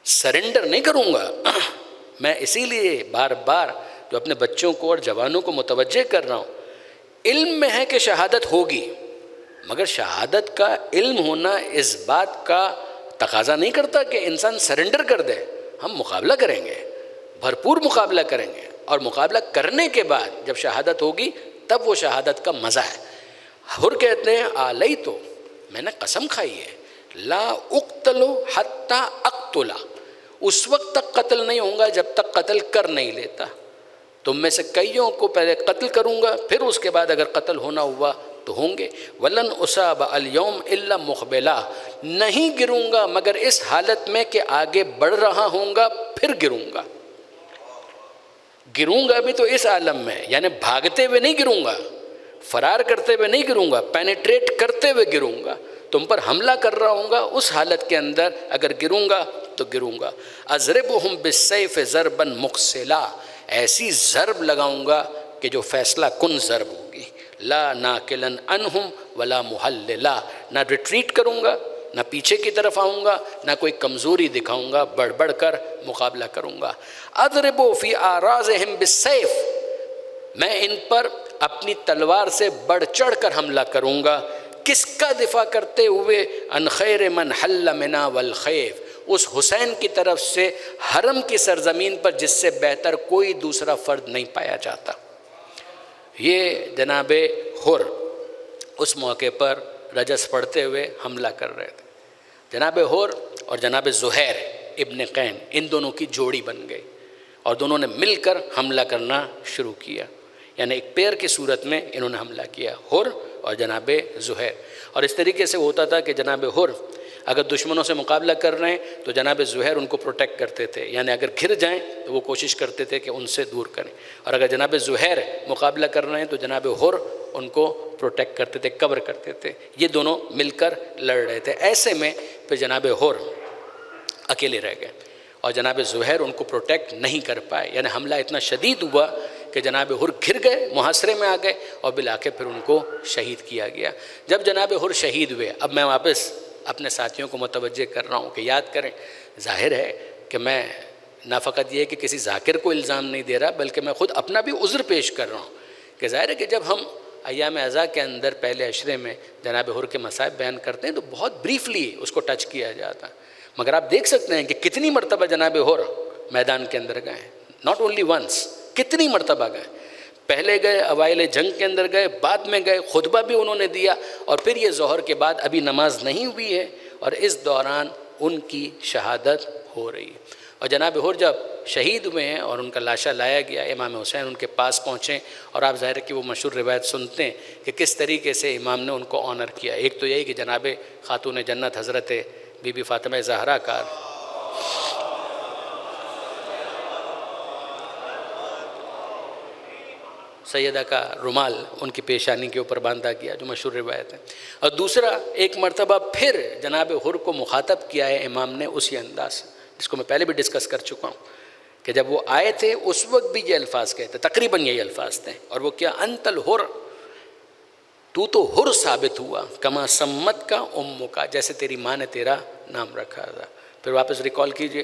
सरेंडर नहीं करूँगा। मैं इसीलिए बार बार जो अपने बच्चों को और जवानों को मुतवज्जे कर रहा हूँ, इल्म में है कि शहादत होगी, मगर शहादत का इल्म होना इस बात का तकाजा नहीं करता कि इंसान सरेंडर कर दे। हम मुकाबला करेंगे, भरपूर मुकाबला करेंगे और मुकाबला करने के बाद जब शहादत होगी तब वो शहादत का मज़ा है। हुर कहते हैं आलई तो, मैंने कसम खाई है ला उक़्तलु हत्ता अक़्तुला, उस वक्त तक कत्ल नहीं होऊंगा जब तक कत्ल कर नहीं लेता। तुम में से कईयों को पहले कत्ल करूँगा, फिर उसके बाद अगर कत्ल होना हुआ तो होंगे। वलन उसाब अल-यौम इल्ला मुक़बिला, नहीं गिरूँगा मगर इस हालत में कि आगे बढ़ रहा होऊंगा फिर गिरूँगा। गिरूँगा भी तो इस आलम में, यानी भागते हुए नहीं गिरूँगा, फरार करते हुए नहीं गिरूँगा, पेनिट्रेट करते हुए गिरूँगा। तुम पर हमला कर रहा हूँगा, उस हालत के अंदर अगर गिरूँगा तो गिरूँगा। अज़रिबुहुम बिस्सैफ़ ज़रबन मुक़सिला, ऐसी ज़रब लगाऊँगा कि जो फ़ैसला कुन ज़रब होगी। ला नाकिलन अनहुम वला मुहल्लिला, ना रिट्रीट करूँगा, ना पीछे की तरफ आऊँगा, ना कोई कमज़ोरी दिखाऊँगा, बढ़ बढ़ कर मुकाबला करूँगा। अज़रिबु फ़ी आराज़िहिम बिस्सैफ़, मैं इन पर अपनी तलवार से बढ़ चढ़ कर हमला करूँगा। किसका दिफा करते हुए? अन खैर मन हल्ल मिना वल खैफ, उस हुसैन की तरफ से हरम की सरजमीन पर जिससे बेहतर कोई दूसरा फ़र्द नहीं पाया जाता। ये जनाबे हुर उस मौके पर रजस पढ़ते हुए हमला कर रहे थे। जनाबे हुर और जनाबे ज़ुहैर इब्न कैन, इन दोनों की जोड़ी बन गई और दोनों ने मिलकर हमला करना शुरू किया, यानी एक पेयर की सूरत में इन्होंने हमला किया, हुर और जनाबे ज़ुहैर। और इस तरीके से होता था कि जनाबे हुर अगर दुश्मनों से मुकाबला कर रहे हैं तो जनाब ज़ुहैर उनको प्रोटेक्ट करते थे, यानी अगर घिर जाएं तो वो कोशिश करते थे कि उनसे दूर करें, और अगर जनाब ज़ुहैर मुकाबला कर रहे हैं तो जनाब हुर उनको प्रोटेक्ट करते थे, कवर करते थे। ये दोनों मिलकर लड़ रहे थे। ऐसे में फिर जनाब हुर अकेले रह गए और जनाब ज़ुहैर उनको प्रोटेक्ट नहीं कर पाए, यानी हमला इतना शदीद हुआ कि जनाब हुर घिर गए, मुहासरे में आ गए और बिलाके फिर उनको शहीद किया गया। जब जनाब हुर शहीद हुए, अब मैं वापस अपने साथियों को मुतवज्जे कर रहा हूँ कि याद करें, जाहिर है कि मैं ना फ़कत ये कि किसी ज़ाकिर को इल्ज़ाम नहीं दे रहा, बल्कि मैं ख़ुद अपना भी उज़्र पेश कर रहा हूँ कि ज़ाहिर है कि जब हम अय्याम अज़ा के अंदर पहले अशरे में जनाब हुर के मसाइब बयान करते हैं तो बहुत ब्रीफली उसको टच किया जाता है, मगर आप देख सकते हैं कि कितनी मरतबा जनाब हुर मैदान के अंदर गए, नॉट ओनली वंस, कितनी मरतबा गए। पहले गए, अवाइल जंग के अंदर गए, बाद में गए, खुतबा भी उन्होंने दिया, और फिर ये ज़ोहर के बाद अभी नमाज नहीं हुई है और इस दौरान उनकी शहादत हो रही है। और जनाब हुर जब शहीद हुए हैं और उनका लाशा लाया गया, इमाम हुसैन उनके पास पहुँचे और आप ज़ाहिर कि वो मशहूर रिवायत सुनते हैं कि किस तरीके से इमाम ने उनको ऑनर किया। एक तो यही कि जनाब खातून जन्नत हज़रत बीबी फ़ातिमा ज़हरा का सैयदा का रुमाल उनकी पेशानी के ऊपर बांधा गया, जो मशहूर रिवायत है। और दूसरा, एक मरतबा फिर जनाब हुर को मुखातब किया है इमाम ने उसी अंदाज से, जिसको मैं पहले भी डिस्कस कर चुका हूँ कि जब वो आए थे उस वक्त भी ये अल्फाज कहते, तकरीबन यही अल्फाज थे। और वो क्या, अंतल हुर, तू तो हुर साबित हुआ, कमा सम्मत का उम्मु का, जैसे तेरी माँ ने तेरा नाम रखा था। फिर वापस रिकॉल कीजिए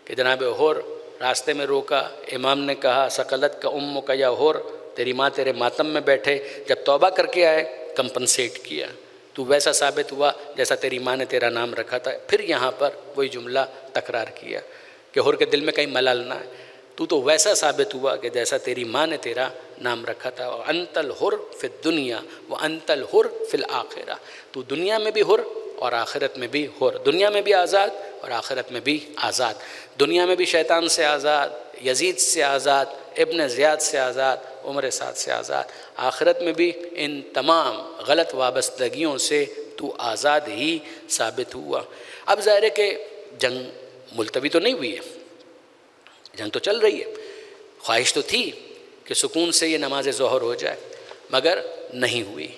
कि जनाब हुर रास्ते में रोका, इमाम ने कहा सकलत का उम्मु का या हुर, तेरी माँ तेरे मातम में बैठे, जब तौबा करके आए कंपनसेट किया, तू वैसा साबित हुआ जैसा तेरी माँ ने तेरा नाम रखा था। फिर यहाँ पर वही जुमला तकरार किया कि हुर के दिल में कहीं मलाल ना है, तू तो वैसा साबित हुआ कि जैसा तेरी माँ ने तेरा नाम रखा था। और अंतल हुर फिल दुनिया व अंतल हुर फिल आखिरा, तू दुनिया में भी हुर और आखिरत में भी हुर, दुनिया में भी आज़ाद और आखिरत में भी आज़ाद। दुनिया में भी शैतान से आज़ाद, यजीद से आज़ाद, इब्न ज़ियाद से आज़ाद, उमर साद से आज़ाद। आखिरत में भी इन तमाम गलत वाबस्तगियों से तू आज़ाद ही साबित हुआ। अब ज़ाहिर है कि जंग मुलतवी तो नहीं हुई है, जंग तो चल रही है। ख्वाहिश तो थी कि सुकून से ये नमाज ज़ोहर हो जाए, मगर नहीं हुई।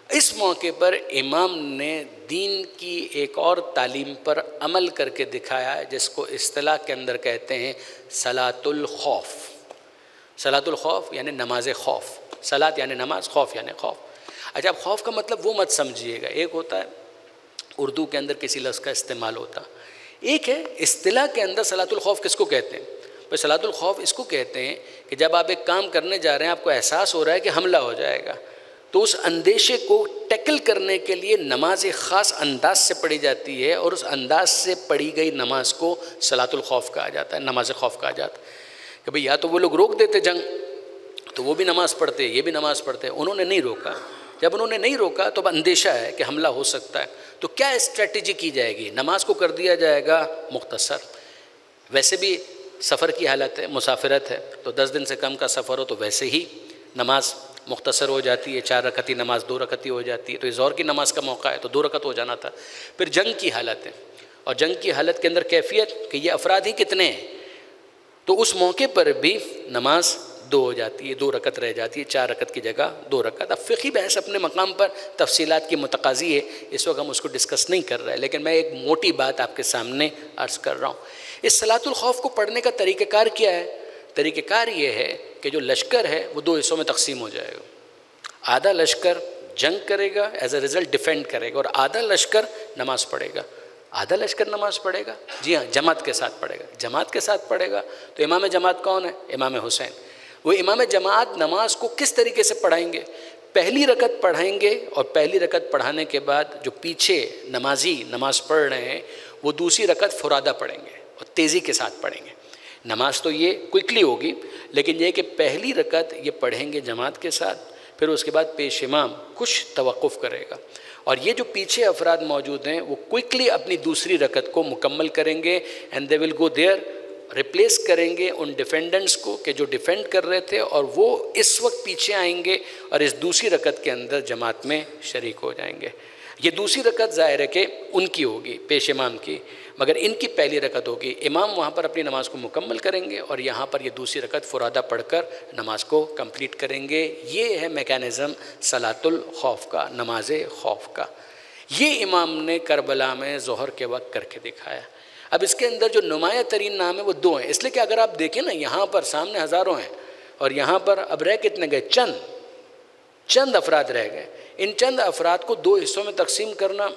इस मौके पर इमाम ने दीन की एक और तालीम पर अमल करके दिखाया है, जिसको इस्तिलाह के अंदर कहते हैं सलातुल खौफ। सलातुल खौफ यानी नमाज खौफ। सलात यानी नमाज, खौफ यानी खौफ। अच्छा, अब खौफ का मतलब वो मत समझिएगा, एक होता है उर्दू के अंदर किसी लफ्ज़ का इस्तेमाल होता, एक है इस्तिलाह के अंदर सलातुल खौफ किसको कहते हैं। तो सलातुल खौफ इसको कहते हैं कि जब आप एक काम करने जा रहे हैं, आपको एहसास हो रहा है कि हमला हो जाएगा, तो उस अंदेशे को टैकल करने के लिए नमाज एक ख़ास अंदाज से पढ़ी जाती है, और उस अंदाज से पढ़ी गई नमाज को सलातुल खौफ कहा जाता है, नमाज खौफ कहा जाता है। कि भाई या तो वो लोग रोक देते जंग, तो वो भी नमाज़ पढ़ते, ये भी नमाज़ पढ़ते, उन्होंने नहीं रोका। जब उन्होंने नहीं रोका तो अब अंदेशा है कि हमला हो सकता है, तो क्या स्ट्रेटजी की जाएगी। नमाज को कर दिया जाएगा मुख्तसर, वैसे भी सफ़र की हालत है, मुसाफिरत है, तो 10 दिन से कम का सफ़र हो तो वैसे ही नमाज मुख्तसर हो जाती है, 4 रकती नमाज 2 रकती हो जाती है। तो ज़ोहर की नमाज का मौका है तो 2 रकत हो जाना था। फिर जंग की हालत है, और जंग की हालत के अंदर कैफियत कि ये अफराद ही कितने हैं, तो उस मौके पर भी नमाज 2 हो जाती है, 2 रकत रह जाती है, 4 रकत की जगह 2 रकत। अब फ़िक़ही बहस अपने मकाम पर तफसीलात की मुतकाज़ी है, इस वक्त हम उसको डिस्कस नहीं कर रहे हैं, लेकिन मैं एक मोटी बात आपके सामने अर्ज़ कर रहा हूँ। इस सलातुल खौफ को पढ़ने का तरीक़ाकार क्या है। तरीक़ाकार ये है कि जो लश्कर है वो 2 हिस्सों में तकसीम हो जाएगा। आधा लश्कर जंग करेगा, एज अ रिज़ल्ट डिफेंड करेगा, और आधा लश्कर नमाज़ पढ़ेगा। आधा लश्कर नमाज़ पढ़ेगा, जी हाँ, जमात के साथ पढ़ेगा। जमात के साथ पढ़ेगा तो इमाम जमात कौन है, इमाम हुसैन। वो इमाम जमात नमाज को किस तरीके से पढ़ाएंगे, पहली रकत पढ़ाएंगे, और पहली रकत पढ़ाने के बाद जो पीछे नमाजी नमाज पढ़ रहे हैं वो दूसरी रकत फुरादा पढ़ेंगे और तेज़ी के साथ पढ़ेंगे। नमाज तो ये क्विकली होगी, लेकिन ये कि पहली रकत ये पढ़ेंगे जमात के साथ, फिर उसके बाद पेश इमाम कुछ तवक्कुफ़ करेगा, और ये जो पीछे अफराद मौजूद हैं वो क्विकली अपनी दूसरी रकत को मुकम्मल करेंगे, and they will go there, replace करेंगे उन डिफेंडेंट्स को कि जो डिफेंड कर रहे थे, और वो इस वक्त पीछे आएंगे और इस दूसरी रकत के अंदर जमात में शरीक हो जाएंगे। ये दूसरी रकत ज़ाहिर है कि उनकी होगी, पेश इमाम की, मगर इनकी पहली रकत होगी। इमाम वहाँ पर अपनी नमाज़ को मुकम्मल करेंगे और यहाँ पर ये दूसरी रकत फुरादा पढ़कर नमाज को कंप्लीट करेंगे। ये है मैकेनिज़्म सलातुल खौफ का, नमाज खौफ का। ये इमाम ने करबला में ज़ोहर के वक्त करके दिखाया। अब इसके अंदर जो नुमाया तरीन नाम है वो 2 हैं, इसलिए कि अगर आप देखें ना, यहाँ पर सामने हज़ारों हैं और यहाँ पर अब रह कितने गए, चंद अफराद रह गए। इन चंद अफराद को 2 हिस्सों में तकसीम करना,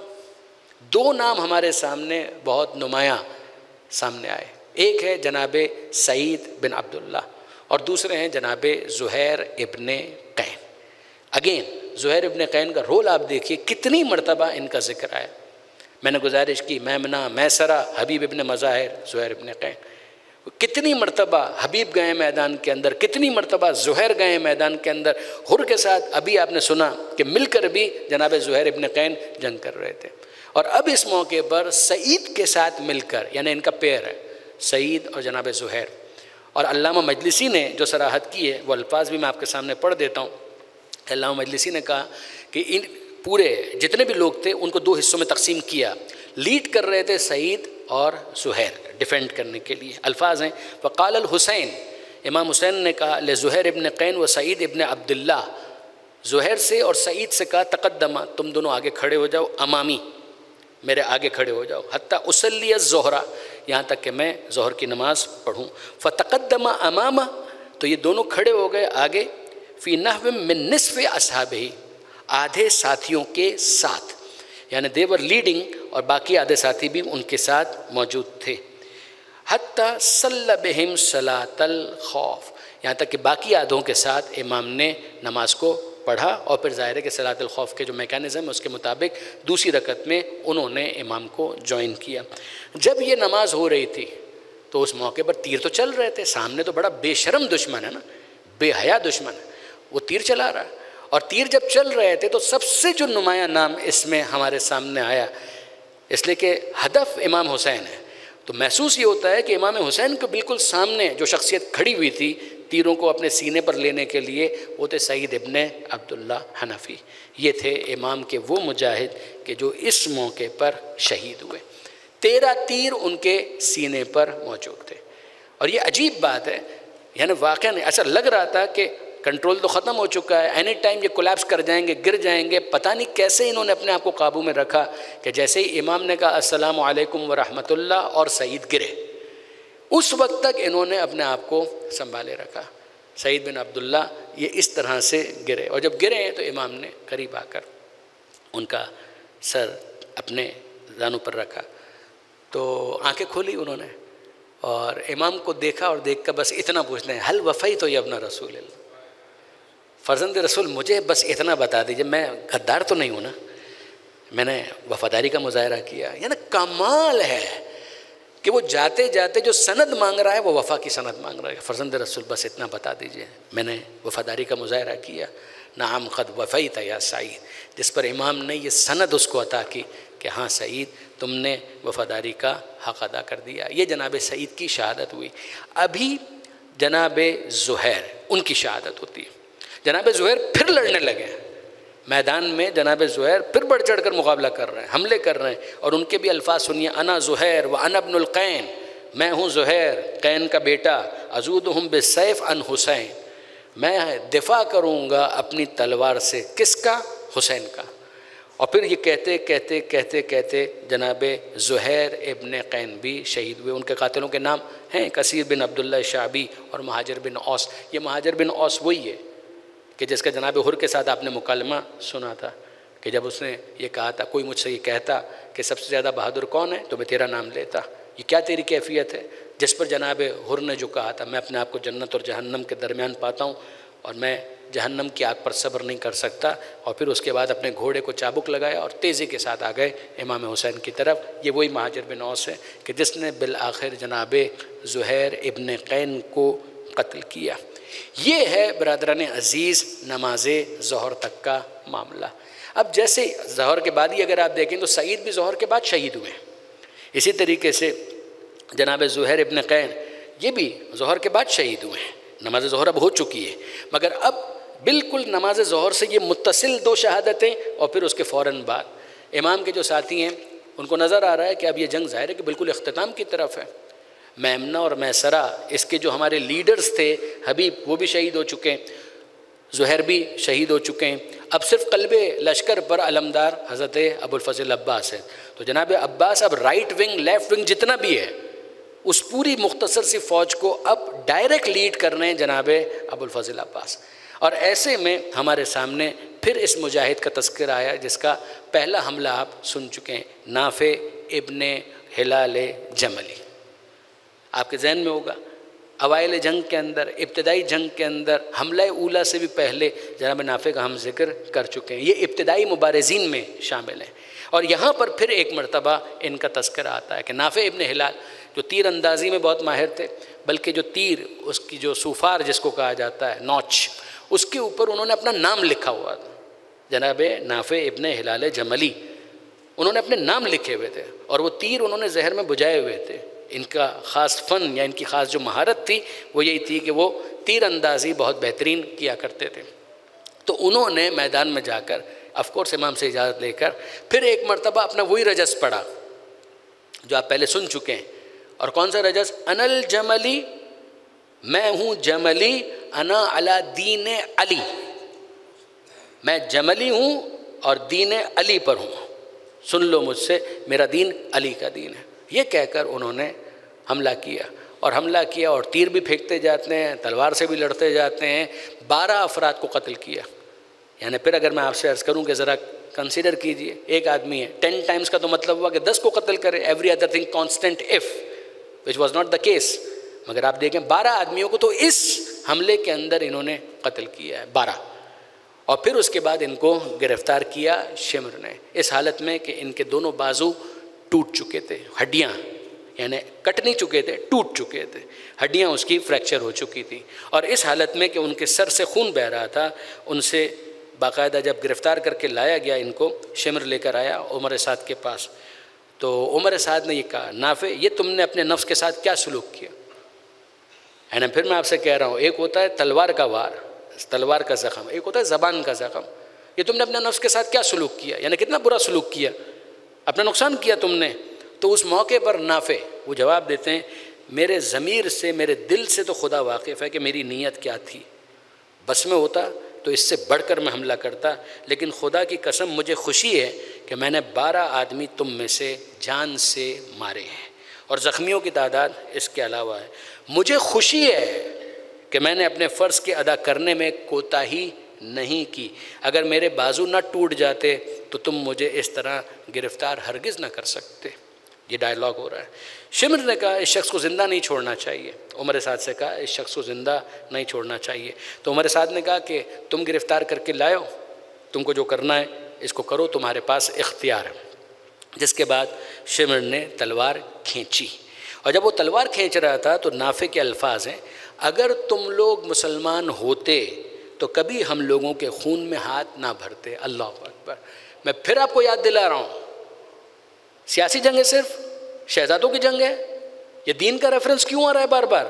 2 नाम हमारे सामने बहुत नुमाया सामने आए। एक है जनाबे सईद बिन अब्दुल्ला और दूसरे हैं जनाबे ज़ुहैर इब्ने कैन। अगेन ज़ुहैर इब्ने कैन का रोल आप देखिए, कितनी मरतबा इनका जिक्र आया। मैंने गुजारिश की मैमना, मैसरा, हबीब इब्ने मज़ाहिर, ज़ुहैर इब्ने कैन। कितनी मरतबा हबीब गए मैदान के अंदर, कितनी मरतबा ज़ुहैर गए मैदान के अंदर। हुर के साथ अभी आपने सुना कि मिलकर भी जनाब ज़ुहैर इब्ने कैन जंग कर रहे थे, और अब इस मौके पर सईद के साथ मिलकर, यानी इनका पेयर है सईद और जनाब ज़ुहैर। और अल्लामा मजलिसी ने जो सराहत की है वो अल्फाज भी मैं आपके सामने पढ़ देता हूँ। अल्लामा मजलिसी ने कहा कि इन पूरे जितने भी लोग थे उनको 2 हिस्सों में तकसीम किया। लीड कर रहे थे सईद और ज़ुहैर डिफेंड करने के लिए। अल्फाज हैं, फ़क़ाल अल हुसैन, इमाम हुसैन ने कहा ले ज़ुहैर इब्ने कैन व सईद इब्ने अब्दुल्ला, ज़ुहैर से और सईद से कहा तक़द्दमा, तुम दोनों आगे खड़े हो जाओ, अमामी, मेरे आगे खड़े हो जाओ, हत्ता उसल्ली ज़ोहरा, यहाँ तक कि मैं ज़ोहर की नमाज़ पढ़ूँ। फ़तक़द्दमा अमामा, तो ये दोनों खड़े हो गए आगे। फ़ी नहव मिन निस्फ़ अस्हाबिही, आधे साथियों के साथ, यानी देवर लीडिंग और बाकी आधे साथी भी उनके साथ मौजूद थे। हत्ता सल्ला बिहिम सलातल खौफ, यहाँ तक कि बाकी आधों के साथ इमाम ने नमाज को पढ़ा, और फिर ज़ाहिर है कि सलातुल खौफ के जो मैकेनिज़्म है उसके मुताबिक दूसरी रकत में उन्होंने इमाम को ज्वाइन किया। जब ये नमाज हो रही थी तो उस मौके पर तीर तो चल रहे थे, सामने तो बड़ा बेशरम दुश्मन है ना, बेहया दुश्मन है, वो तीर चला रहा है। और तीर जब चल रहे थे तो सबसे जो नुमाया नाम इसमें हमारे सामने आया इसलिए कि हदफ इमाम हुसैन है। तो महसूस ये होता है कि इमाम हुसैन के बिल्कुल सामने जो शख्सियत खड़ी हुई थी तीरों को अपने सीने पर लेने के लिए, वो थे सईद इब्ने अब्दुल्ला हनफी। ये थे इमाम के वो मुजाहिद कि जो इस मौके पर शहीद हुए। 13 तीर उनके सीने पर मौजूद थे। और ये अजीब बात है, यानी वाक़ई ऐसा लग रहा था कि कंट्रोल तो ख़त्म हो चुका है, एनी टाइम ये कोलैप्स कर जाएंगे, गिर जाएंगे। पता नहीं कैसे इन्होंने अपने आप को काबू में रखा कि जैसे ही इमाम ने कहा अस्सलामु अलैकुम व रहमतुल्लाह और सईद गिरे, उस वक्त तक इन्होंने अपने आप को संभाले रखा। सईद बिन अब्दुल्ला ये इस तरह से गिरे, और जब गिरे तो इमाम ने करीब आकर उनका सर अपने जानों पर रखा, तो आंखें खोली उन्होंने और इमाम को देखा और देख कर बस इतना पूछते हैं, हल वफ़ई तो यब्ना रसूल, फ़र्जंद रसूल मुझे बस इतना बता दीजिए, मैं गद्दार तो नहीं हूँ ना, मैंने वफ़ादारी का मुज़ाहरा किया। यानी कमाल है कि वो जाते जाते जो सनद मांग रहा है वो वफ़ा की सनद मांग रहा है। फ़र्जंद रसूल बस इतना बता दीजिए, मैंने वफ़ादारी का मुज़ाहरा किया। नाम ख़द वफ़ई था या सईद, जिस पर इमाम ने ये सनद उसको अता की कि हाँ सईद, तुमने वफ़ादारी का हक़ अदा कर दिया। ये जनाब सईद की शहादत हुई। अभी जनाब ज़ुहैर उनकी शहादत होती है। जनाब ज़ुहैर फिर लड़ने लगे मैदान में, जनाब ज़ुहैर फिर बढ़ चढ़ कर मुकाबला कर रहे हैं, हमले कर रहे हैं। और उनके भी अल्फाज सुनिए, अना ज़ुहैर व अना इब्नुल कैन, मैं हूँ ज़ुहैर कैन का बेटा, अज़ूदुहुम बिस्सैफ़ अन हुसैन, मैं दिफा करूँगा अपनी तलवार से, किसका? हुसैन का। और फिर ये कहते कहते कहते कहते जनाब ज़ुहैर इब्न कैन भी शहीद हुए। उनके कातिलों के नाम हैं कसीर बिन अब्दुल्ला शाबी और महाजिर बिन औस। ये महाजिर बिन औस वही है कि जिसका जनाब हुर के साथ आपने मुकालमा सुना था कि जब उसने ये कहा था, कोई मुझसे ये कहता कि सबसे ज़्यादा बहादुर कौन है तो मैं तेरा नाम लेता, ये क्या तेरी कैफियत है? जिस पर जनाब हुर ने जो कहा था, मैं अपने आप को जन्नत और जहन्नम के दरमियान पाता हूँ और मैं जहन्नम की आग पर सब्र नहीं कर सकता। और फिर उसके बाद अपने घोड़े को चाबुक लगाया और तेज़ी के साथ आ गए इमाम हुसैन की तरफ। ये वही महाजिर बिन औस है कि जिसने बिल आखिर जनाब ज़ुहैर इब्न कैन को कत्ल किया। ये है बरादरान अज़ीज़ नमाज ज़ोहर तक का मामला। अब जैसे ज़ोहर के बाद ही अगर आप देखें तो सईद भी ज़ोहर के बाद शहीद हुए। इसी तरीके से जनाब ज़ुहैर इब्न कैन ये भी ज़ोहर के बाद शहीद हुए हैं। नमाज ज़ोहर अब हो चुकी है, मगर अब बिल्कुल नमाज ज़ोहर से ये मुत्तसिल 2 शहादतें और फिर उसके फ़ौरन बाद इमाम के जो साथी हैं उनको नज़र आ रहा है कि अब ये जंग ज़ाहिर है कि बिल्कुल इख्तिताम की तरफ है। मैमना और मैसरा इसके जो हमारे लीडर्स थे, हबीब वो भी शहीद हो चुके हैं, ज़ुहैर भी शहीद हो चुके हैं। अब सिर्फ कल्बे लश्कर पर अलमदार हज़रत अबुल फ़ज़ल अब्बास है। तो जनाब अब्बास अब राइट विंग लेफ़्ट विंग जितना भी है उस पूरी मुख्तसर सी फ़ौज को अब डायरेक्ट लीड कर रहे हैं जनाब अबुल फ़ज़ल अब्बास। और ऐसे में हमारे सामने फिर इस मुजाहिद का तज़किरा आया जिसका पहला हमला आप सुन चुके हैं, नाफ़े इब्ने हिलाल जमली। आपके जहन में होगा अवाइल जंग के अंदर, इब्तदाई जंग के अंदर हमला ऊला से भी पहले जनाब नाफ़े का हम जिक्र कर चुके हैं। ये इब्तदाई मुबारज़ीन में शामिल हैं। और यहाँ पर फिर एक मरतबा इनका तज़किरा आता है कि नाफ़े इब्न हिलाल जो तीर अंदाज़ी में बहुत माहिर थे, बल्कि जो तीर उसकी जो सूफार जिसको कहा जाता है, नौच, उसके ऊपर उन्होंने अपना नाम लिखा हुआ था। जनाब नाफ़े इब्न हिलाल जमली उन्होंने अपने नाम लिखे हुए थे और वो तीर उन्होंने जहर में बुझाए हुए थे। इनका ख़ास फ़न या इनकी ख़ास जो महारत थी वो यही थी कि वो तीर अंदाज़ी बहुत बेहतरीन किया करते थे। तो उन्होंने मैदान में जाकर ऑफकोर्स इमाम से इजाज़त लेकर फिर एक मरतबा अपना वही रजस पढ़ा जो आप पहले सुन चुके हैं। और कौन सा रजस? अनल जमली, मैं हूँ जमली, अना अला दीन अली, मैं जमली हूँ और दीन अली पर हूँ, सुन लो मुझसे, मेरा दीन अली का दीन है। ये कहकर उन्होंने हमला किया और हमला किया और तीर भी फेंकते जाते हैं, तलवार से भी लड़ते जाते हैं। 12 अफराद को कत्ल किया। यानी फिर अगर मैं आपसे अर्ज़ करूं कि ज़रा कंसीडर कीजिए, एक आदमी है, 10 टाइम्स का तो मतलब हुआ कि 10 को कत्ल करे, every other thing constant if, which was not the case. मगर आप देखें 12 आदमियों को तो इस हमले के अंदर इन्होंने कत्ल किया है, 12। और फिर उसके बाद इनको गिरफ़्तार किया शिमर ने, इस हालत में कि इनके दोनों बाजू टूट चुके थे, हड्डियाँ यानी कट नहीं चुके थे, टूट चुके थे, हड्डियाँ उसकी फ्रैक्चर हो चुकी थी। और इस हालत में कि उनके सर से खून बह रहा था, उनसे बाकायदा जब गिरफ़्तार करके लाया गया, इनको शिमर लेकर आया उमर साद के पास, तो उमर साद ने ये कहा, नाफे ये तुमने अपने नफ्स के साथ क्या सलूक किया है ना। फिर मैं आपसे कह रहा हूँ, एक होता है तलवार का वार, तलवार का ज़ख़म, एक होता है ज़बान का ज़ख़म। ये तुमने अपने नफ्स के साथ क्या सलूक किया, यानी कितना बुरा सलूक किया, अपना नुकसान किया तुमने। तो उस मौके पर नाफे वो जवाब देते हैं, मेरे ज़मीर से, मेरे दिल से तो खुदा वाकिफ़ है कि मेरी नीयत क्या थी। बस में होता तो इससे बढ़कर मैं हमला करता, लेकिन खुदा की कसम मुझे खुशी है कि मैंने 12 आदमी तुम में से जान से मारे हैं और ज़ख्मियों की तादाद इसके अलावा है। मुझे खुशी है कि मैंने अपने फ़र्ज़ के अदा करने में कोताही नहीं की। अगर मेरे बाजू ना टूट जाते तो तुम मुझे इस तरह गिरफ़्तार हरगिज़ ना कर सकते। ये डायलॉग हो रहा है। शिमर ने कहा, इस शख्स को ज़िंदा नहीं छोड़ना चाहिए। उमर साद से कहा, इस शख्स को ज़िंदा नहीं छोड़ना चाहिए। तो उमर साद ने कहा कि तुम गिरफ़्तार करके लाओ, तुमको जो करना है इसको करो, तुम्हारे पास इख्तियार है। जिसके बाद शिमर ने तलवार खींची, और जब वो तलवार खींच रहा था तो नाफे के अल्फाज हैं, अगर तुम लोग मुसलमान होते तो कभी हम लोगों के खून में हाथ ना भरते। अल्लाह अकबर। मैं फिर आपको याद दिला रहा हूँ, सियासी जंग है, सिर्फ शहजादों की जंग है। ये दीन का रेफरेंस क्यों आ रहा है बार बार?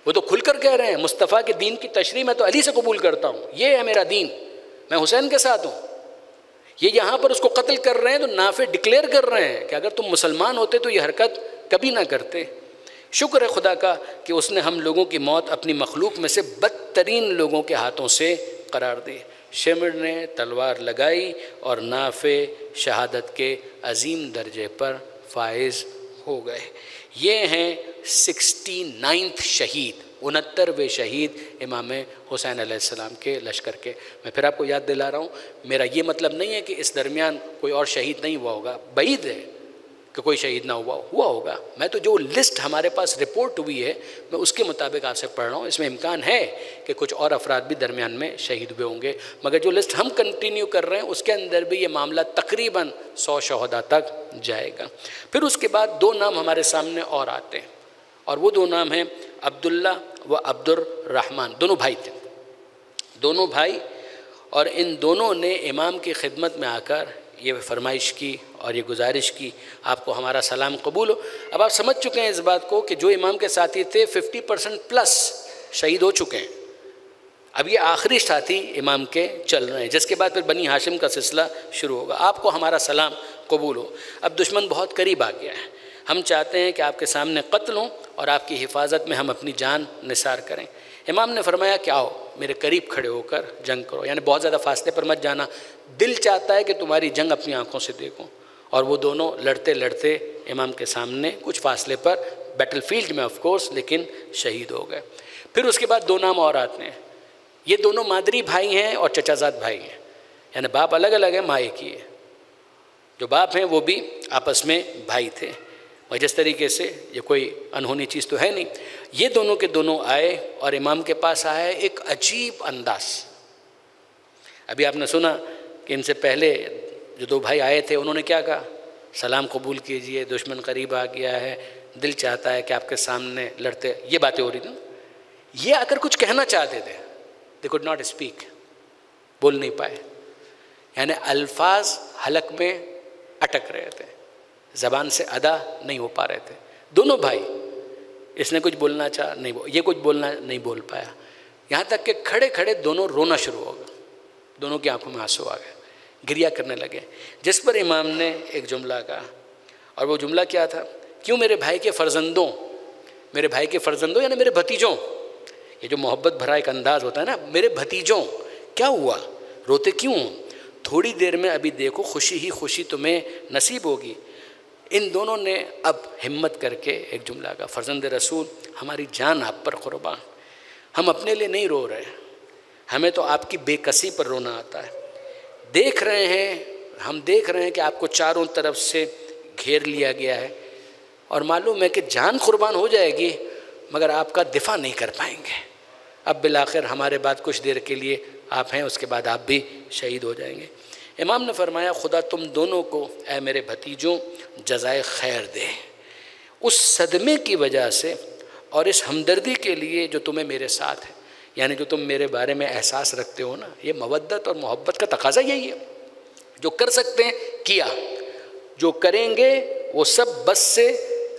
वो तो खुलकर कह रहे हैं, मुस्तफ़ा के दीन की तशरीह मैं तो अली से कबूल करता हूँ, ये है मेरा दीन, मैं हुसैन के साथ हूँ। ये यहाँ पर उसको कत्ल कर रहे हैं तो नाफे डिक्लेयर कर रहे हैं कि अगर तुम मुसलमान होते तो ये हरकत कभी ना करते। शुक्र है खुदा का कि उसने हम लोगों की मौत अपनी मखलूक में से बदतरीन लोगों के हाथों से करार दी। शिमर ने तलवार लगाई और नाफे शहादत के अजीम दर्जे पर फाइज हो गए। ये हैं 69वें शहीद, 69वें शहीद इमाम हुसैन अलैहिस्सलाम के लश्कर के। मैं फिर आपको याद दिला रहा हूँ, मेरा ये मतलब नहीं है कि इस दरमियान कोई और शहीद नहीं हुआ होगा, बईद है कि कोई शहीद ना हुआ होगा। मैं तो जो लिस्ट हमारे पास रिपोर्ट हुई है मैं उसके मुताबिक आपसे पढ़ रहा हूँ। इसमें इम्कान है कि कुछ और अफराद भी दरमियान में शहीद हुए होंगे, मगर जो लिस्ट हम कंटिन्यू कर रहे हैं उसके अंदर भी ये मामला तकरीबन 100 शहदा तक जाएगा। फिर उसके बाद 2 नाम हमारे सामने और आते हैं, और वो 2 नाम हैं अब्दुल्ला व अब्दुर्रहमान। दोनों भाई थे, दोनों भाई, और इन दोनों ने इमाम की खिदमत में आकर ये फरमाइश की और ये गुजारिश की, आपको हमारा सलाम कबूल हो। अब आप समझ चुके हैं इस बात को कि जो इमाम के साथी थे 50% प्लस शहीद हो चुके हैं। अब ये आखिरी साथी इमाम के चल रहे हैं, जिसके बाद फिर बनी हाशिम का सिलसिला शुरू होगा। आपको हमारा सलाम कबूल हो। अब दुश्मन बहुत करीब आ गया है, हम चाहते हैं कि आपके सामने कत्ल हों और आपकी हिफाजत में हम अपनी जान निसार करें। इमाम ने फरमाया कि आओ मेरे करीब खड़े होकर जंग करो, यानी बहुत ज़्यादा फासले पर मत जाना, दिल चाहता है कि तुम्हारी जंग अपनी आंखों से देखूं। और वो दोनों लड़ते लड़ते इमाम के सामने कुछ फासले पर, बैटलफील्ड में ऑफ कोर्स, लेकिन शहीद हो गए। फिर उसके बाद 2 नाम और आते हैं। ये दोनों मादरी भाई हैं और चचाजाद भाई हैं, यानी बाप अलग अलग है, माँ एक ही है। जो बाप हैं वो भी आपस में भाई थे, और जिस तरीके से ये कोई अनहोनी चीज़ तो है नहीं। ये दोनों के दोनों आए और इमाम के पास आया एक अजीब अंदाज। अभी आपने सुना कि इनसे पहले जो 2 भाई आए थे उन्होंने क्या कहा, सलाम कबूल कीजिए, दुश्मन करीब आ गया है, दिल चाहता है कि आपके सामने लड़ते, ये बातें हो रही थी। ये आकर कुछ कहना चाहते थे, दे कुड नॉट स्पीक, बोल नहीं पाए, यानी अल्फाज हलक में अटक रहे थे, ज़बान से अदा नहीं हो पा रहे थे। दोनों भाई, इसने कुछ बोलना चाहा, नहीं ये कुछ बोलना नहीं बोल पाया, यहाँ तक कि खड़े खड़े दोनों रोना शुरू हो गए, दोनों की आंखों में आंसू आ गए, गिरिया करने लगे। जिस पर इमाम ने एक जुमला कहा, और वो जुमला क्या था, क्यों मेरे भाई के फ़र्जंदों, मेरे भाई के फ़र्जंदों यानी मेरे भतीजों, ये जो मोहब्बत भरा एक अंदाज़ होता है ना, मेरे भतीजों क्या हुआ, रोते क्यों, थोड़ी देर में अभी देखो खुशी ही खुशी तुम्हें नसीब होगी। इन दोनों ने अब हिम्मत करके एक जुमला का, फ़र्जंद रसूल हमारी जान आप पर कुर्बान, हम अपने लिए नहीं रो रहे, हमें तो आपकी बेकसी पर रोना आता है। देख रहे हैं, हम देख रहे हैं कि आपको चारों तरफ से घेर लिया गया है, और मालूम है कि जान कुर्बान हो जाएगी मगर आपका दिफा नहीं कर पाएंगे। अब बिलाखिर हमारे बाद कुछ देर के लिए आप हैं, उसके बाद आप भी शहीद हो जाएंगे। इमाम ने फरमाया, खुदा तुम दोनों को ए मेरे भतीजों जज़ाए खैर दे, उस सदमे की वजह से और इस हमदर्दी के लिए जो तुम्हें मेरे साथ है, यानी जो तुम मेरे बारे में एहसास रखते हो ना, ये मवद्दत और मोहब्बत का तकाजा यही है। जो कर सकते हैं किया, जो करेंगे वो सब बस से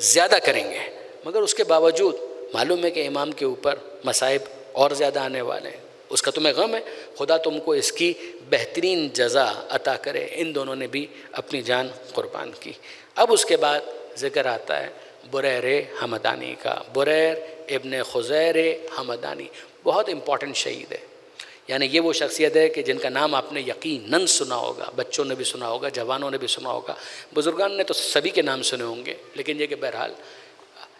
ज़्यादा करेंगे, मगर उसके बावजूद मालूम है कि इमाम के ऊपर मसाइब और ज़्यादा आने वाले हैं। उसका तुम्हें गम है, खुदा तुमको इसकी बेहतरीन जज़ा अता करे। इन दोनों ने भी अपनी जान कुर्बान की। अब उसके बाद ज़िक्र आता है बुरैर हमदानी का। बुरैर इब्न खुज़ैर हमदानी बहुत इम्पॉर्टेंट शहीद है। यानी ये वो शख्सियत है कि जिनका नाम आपने यकीनन सुना होगा, बच्चों ने भी सुना होगा, जवानों ने भी सुना होगा, बुजुर्गान ने तो सभी के नाम सुने होंगे, लेकिन ये कि बहरहाल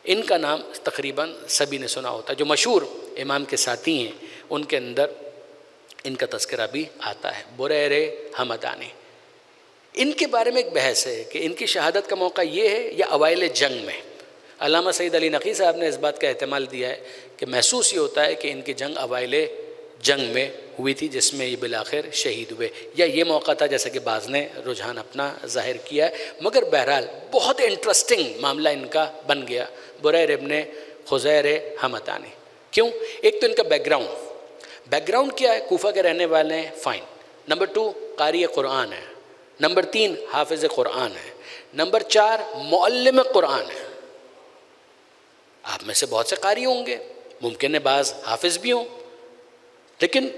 इनका नाम तकरीबन सभी ने सुना होता है। जो मशहूर इमाम के साथी हैं उनके अंदर इनका तस्करा भी आता है, बुरैर हमदानी। इनके बारे में एक बहस है कि इनकी शहादत का मौका ये है या अवाइल जंग में। अल्लामा सईद अली नक़ी साहब ने इस बात का एहतमाल दिया है कि महसूस ये होता है कि इनकी जंग अवाइल जंग में हुई थी, जिसमें ये बिलाखिर शहीद हुए, या ये मौका था जैसा कि बाज़ ने रुझान अपना ज़ाहिर किया है। मगर बहरहाल बहुत इंटरेस्टिंग मामला इनका बन गया, बुरैर इब्न खुज़ैर हमदानी। क्यों? एक तो इनका बैकग्राउंड क्या है, कूफा के रहने वाले हैं, फ़ाइन। नंबर 2 कारी कुरान है। नंबर 3 हाफिज़ कुरान है। नंबर 4 मुअल्लिम कुरान है। आप में से बहुत से कारी होंगे, मुमकिन है बाज़ हाफिज़ भी हों, लेकिन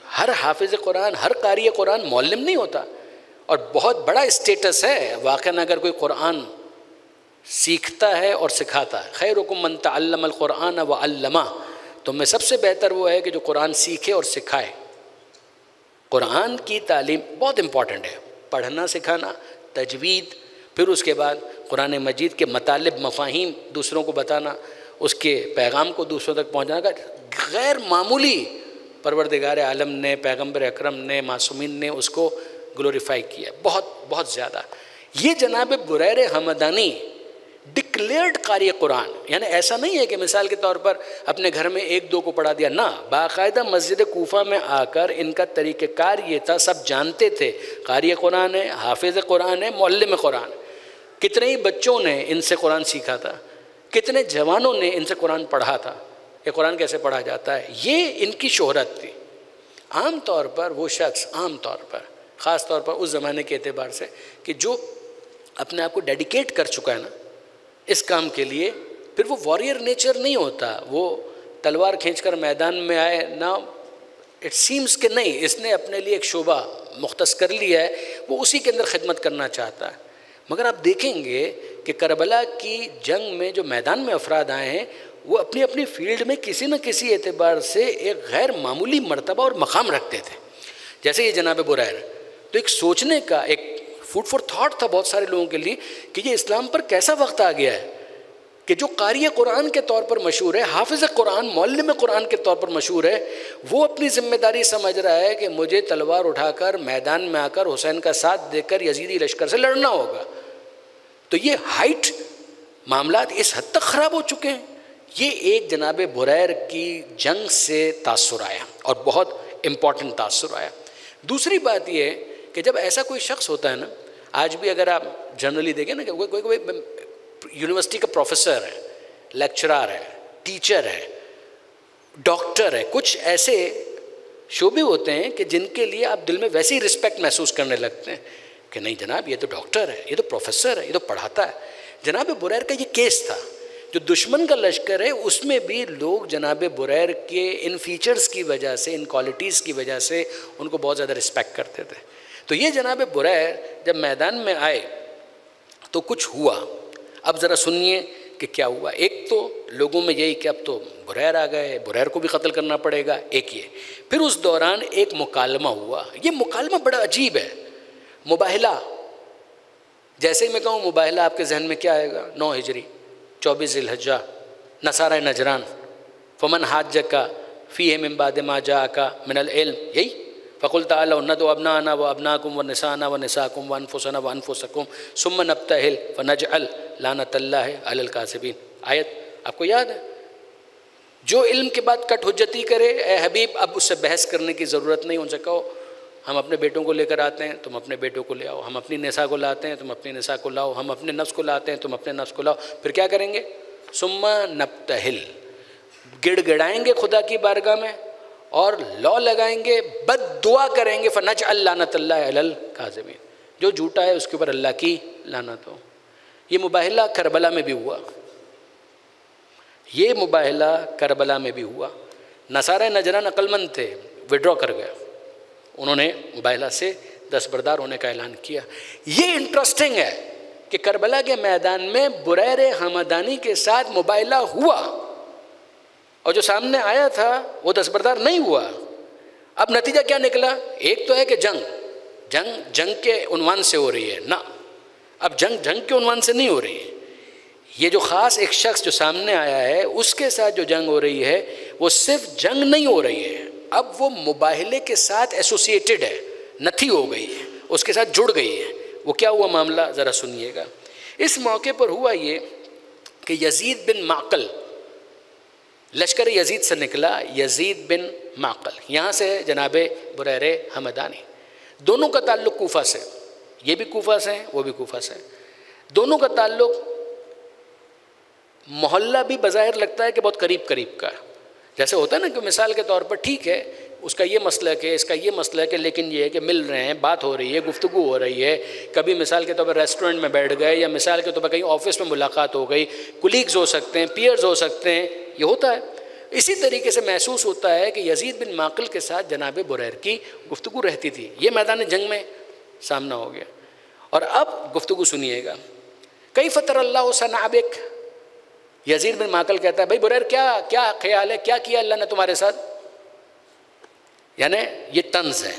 हर हाफिज़ कुरान, हर कारी कुरान मुअल्लिम नहीं होता। और बहुत बड़ा स्टेटस है वाक़ई अगर कोई कुरान सीखता है और सिखाता है। खैरुकुम मन तअल्लमल कुरान व अल्लमा, तो में सबसे बेहतर वो है कि जो कुरान सीखे और सिखाए। कुरान की तालीम बहुत इम्पॉर्टेंट है, पढ़ना सिखाना, तजवीद, फिर उसके बाद कुरान मजीद के मतलब मफ़ाहीम दूसरों को बताना, उसके पैगाम को दूसरों तक पहुँचाना का गैर मामूली परवरदिगार आलम ने, पैगम्बर अकरम ने, मासूमीन ने उसको ग्लोरीफाई किया बहुत बहुत ज़्यादा। ये जनाब बुरैर हमदानी डिक्लेयर्ड कारी कुरान, यानी ऐसा नहीं है कि मिसाल के तौर पर अपने घर में 1-2 को पढ़ा दिया ना, बाकायदा मस्जिद कूफा में आकर इनका तरीक़ेकार ये था, सब जानते थे कारी कुरान है, हाफिज़ कुरान है, मुअल्लिम कुरान। कितने ही बच्चों ने इनसे कुरान सीखा था, कितने जवानों ने इनसे कुरान पढ़ा था, ये कुरान कैसे पढ़ा जाता है, ये इनकी शोहरत थी। आम तौर पर वो शख्स, आम तौर पर ख़ास तौर पर उस ज़माने के एतबार से, कि जो अपने आप को डेडिकेट कर चुका है ना इस काम के लिए, फिर वो वॉरियर नेचर नहीं होता। वो तलवार खींचकर मैदान में आए ना, इट सीम्स कि नहीं, इसने अपने लिए एक शोबा मुख्तस कर लिया है, वो उसी के अंदर खिदमत करना चाहता है। मगर आप देखेंगे कि करबला की जंग में जो मैदान में अफराद आए हैं, वो अपनी अपनी फील्ड में किसी न किसी एतबार से एक गैर मामूली मर्तबा और मकाम रखते थे। जैसे ये जनाब बुरैर, तो एक सोचने का, एक फूड फॉर थॉट था बहुत सारे लोगों के लिए कि ये इस्लाम पर कैसा वक्त आ गया है कि जो कारी कुरान के तौर पर मशहूर है, हाफिज़ कुरान, मुअल्लिम कुरान के तौर पर मशहूर है, वो अपनी ज़िम्मेदारी समझ रहा है कि मुझे तलवार उठाकर मैदान में आकर हुसैन का साथ देकर यजीदी लश्कर से लड़ना होगा। तो ये हाइट मामलात इस हद तक ख़राब हो चुके हैं। ये एक जनाब बुरैर की जंग से तासुर आया और बहुत इम्पॉर्टेंट तासुर आया। दूसरी बात ये है कि जब ऐसा कोई शख्स होता है ना, आज भी अगर आप जनरली देखें ना कि कोई यूनिवर्सिटी का प्रोफेसर है, लेक्चरर है, टीचर है, डॉक्टर है, कुछ ऐसे शोबे होते हैं कि जिनके लिए आप दिल में वैसे ही रिस्पेक्ट महसूस करने लगते हैं कि नहीं जनाब ये तो डॉक्टर है, ये तो प्रोफेसर है, ये तो पढ़ाता है। जनाब बुरैर का ये केस था, जो दुश्मन का लश्कर है उसमें भी लोग जनाब बुरैर के इन फीचर्स की वजह से, इन क्वालिटीज़ की वजह से उनको बहुत ज़्यादा रिस्पेक्ट करते थे। तो ये जनाब बुरैर जब मैदान में आए तो कुछ हुआ। अब ज़रा सुनिए कि क्या हुआ। एक तो लोगों में यही कि अब तो बुरैर आ गए, बुरैर को भी कत्ल करना पड़ेगा, एक ये। फिर उस दौरान एक मुकालमा हुआ। ये मुकालमा बड़ा अजीब है, मुबाहिला। जैसे ही मैं कहूँ मुबाहिला, आपके जहन में क्या आएगा? 9 हिजरी 24 ज़िलहज्जा, नसारा नजरान, फमन हाज्जका फ़ीहि मिन बादि मा जाअका मिनल इल्म, यही फ़कुल तआलौ नदउ अब्नाअना व अब्नाकुम व निसाअना व निसाकुम व अनफुसना व अनफुसकुम सुम्मा नब्तहिल फ़नजअल लानतल्लाहि अलल काज़िबीन। आयत आपको याद है? जो इल्म के बाद कट हुज्जती करे, ए हबीब अब उससे बहस करने की ज़रूरत नहीं। उनसे कहो हम अपने बेटों को लेकर आते हैं, तुम अपने बेटों को ले आओ। हम अपनी निसा को लाते हैं, तुम अपनी निसा को लाओ। हम अपने नफ्स को लाते हैं, तुम अपने नफ्स को लाओ। फिर क्या करेंगे? सुम्मा नब्तहिल, गिड़गिड़ाएंगे खुदा की बारगाह में और लौ लगाएंगे, बद दुआ करेंगे, फ़नजअल लानतल्लाहि अलल काज़िबीन। जो झूठा है उसके ऊपर अल्लाह की लानत हो। ये मुबाहिला करबला में भी हुआ, ये मुबाहिला करबला में भी हुआ। नसारा नजरान अक्लमंद थे, विड्रॉ कर गया, उन्होंने मुबाहिला से दस्तबरदार होने का ऐलान किया। ये इंटरेस्टिंग है कि करबला के मैदान में बुरैर हमदानी के साथ मुबाहिला हुआ और जो सामने आया था वो दस्तबरदार नहीं हुआ। अब नतीजा क्या निकला? एक तो है कि जंग के उन्वान से हो रही है ना, अब जंग के उन्वान से नहीं हो रही है। ये जो ख़ास एक शख्स जो सामने आया है उसके साथ जो जंग हो रही है वो सिर्फ जंग नहीं हो रही है, अब वो मुबाहिले के साथ एसोसिएटेड है, नथी हो गई है, उसके साथ जुड़ गई है। वो क्या हुआ मामला ज़रा सुनिएगा। इस मौके पर हुआ ये कि यजीद बिन माकल, लश्कर यजीद से निकला यजीद बिन माकल, यहाँ से जनाब बुरैर हमदानी, दोनों का ताल्लुक़ कूफा से, ये भी कूफा से हैं वो भी कूफा से हैं, दोनों का ताल्लुक़ मोहल्ला भी बज़ाहिर लगता है कि बहुत करीब करीब का, जैसे होता है ना कि मिसाल के तौर पर ठीक है उसका ये मसलक है, इसका ये मसलक है, लेकिन ये है कि मिल रहे हैं, बात हो रही है, गुफ्तगू हो रही है, कभी मिसाल के तौर पर रेस्टोरेंट में बैठ गए या मिसाल के तौर पर कहीं ऑफिस में मुलाकात हो गई, कुलीग्स हो सकते हैं, पीयर्स हो सकते हैं, ये होता है। इसी तरीके से महसूस होता है कि यजीद बिन माकल के साथ जनाब बुरैर की गुफ्तगू रहती थी। ये मैदान जंग में सामना हो गया। और अब गुफ्तगू सुनिएगा। कई फ़तर अल्लाह सनाबिक, यजीद बिन माकल कहता है भाई बुरैर क्या क्या ख्याल है, क्या किया अल्लाह ने तुम्हारे साथ? यानी ये तंज़ है।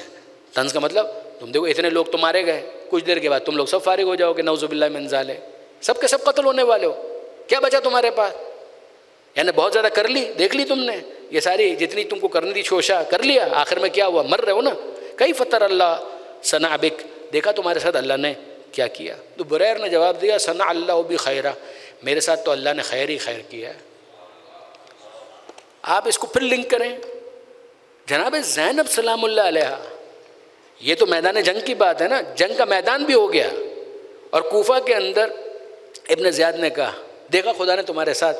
तंज़ का मतलब तुम देखो इतने लोग तो मारे गए, कुछ देर के बाद तुम लोग सब फारिग हो जाओगे, नौज़ुबिल्लाह मिन ज़ालिक, सब के सब कत्ल होने वाले हो, क्या बचा तुम्हारे पास? यानी बहुत ज़्यादा कर ली, देख ली तुमने, ये सारी जितनी तुमको करनी थी शोशा कर लिया, आखिर में क्या हुआ? मर रहे हो ना। कई फ़तर अल्लाह सनाबिक, देखा तुम्हारे साथ अल्लाह ने क्या किया? तो बुरैर ने जवाब दिया सना अल्लाह भी खैरा, मेरे साथ तो अल्लाह ने खैर ही खैर किया है। आप इसको फिर लिंक करें, जनाब ज़ैनब सलामुल्लाह अलैहा, ये तो मैदान जंग की बात है ना, जंग का मैदान भी हो गया और कूफा के अंदर इब्न ज़ियाद ने कहा देखा खुदा ने तुम्हारे साथ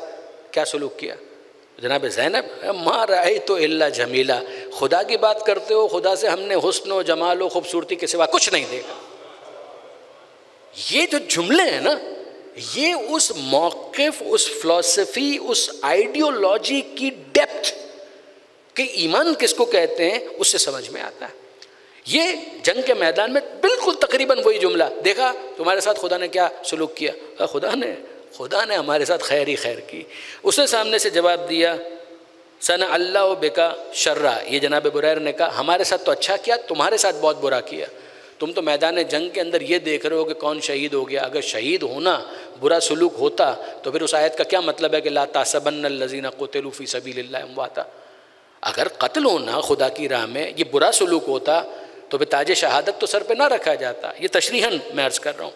क्या सलूक किया। जनाब ज़ैनब मा रअई तो इल्ला जमीला, खुदा की बात करते हो, खुदा से हमने हुस्न व जमाल व खूबसूरती के सिवा कुछ नहीं देखा। ये जो जुमले हैं ना, ये उस मौक़िफ़, उस फ़िलॉसफ़ी, उस आइडियोलॉजी की डेप्थ कि ईमान किसको कहते हैं उससे समझ में आता है। ये जंग के मैदान में बिल्कुल तकरीबन वही जुमला, देखा तुम्हारे साथ खुदा ने क्या सलूक किया, खुदा ने हमारे साथ खैर ही खैर की। उसने सामने से जवाब दिया सना अल्लाह बेका शर्रा, ये जनाब बुरैर ने कहा हमारे साथ तो अच्छा किया, तुम्हारे साथ बहुत बुरा किया। तुम तो मैदान जंग के अंदर ये देख रहे हो कि कौन शहीद हो गया, अगर शहीद होना बुरा सलूक होता तो फिर उस आयत का क्या मतलब है कि ला तासबन्नल्लज़ीना क़ुतिलू फ़ी सबीलिल्लाहि अमवाता, अगर कत्ल होना खुदा की राह में ये बुरा सलूक होता तो फिर ताज शहादत तो सर पे ना रखा जाता। ये तशरीहन मैं अर्ज़ कर रहा हूँ।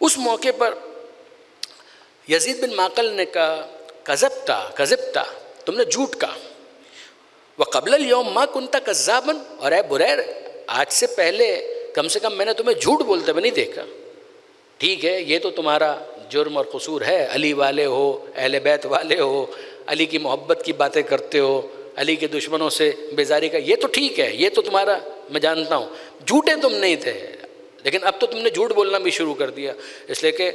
उस मौके पर यजीद बिन माकल ने कहा कज़बता, तुमने झूठ कहा, व क़ब्लल यौम मा कुन्ता कज़्ज़ाबन, और ऐ बुरैर आज से पहले कम से कम मैंने तुम्हें झूठ बोलते हुए नहीं देखा। ठीक है ये तो तुम्हारा जुर्म और कसूर है, अली वाले हो, अहले बैत वाले हो, अली की मोहब्बत की बातें करते हो, अली के दुश्मनों से बेजारी का, ये तो ठीक है, ये तो तुम्हारा मैं जानता हूँ, झूठे तुम नहीं थे, लेकिन अब तो तुमने झूठ बोलना भी शुरू कर दिया, इसलिए कि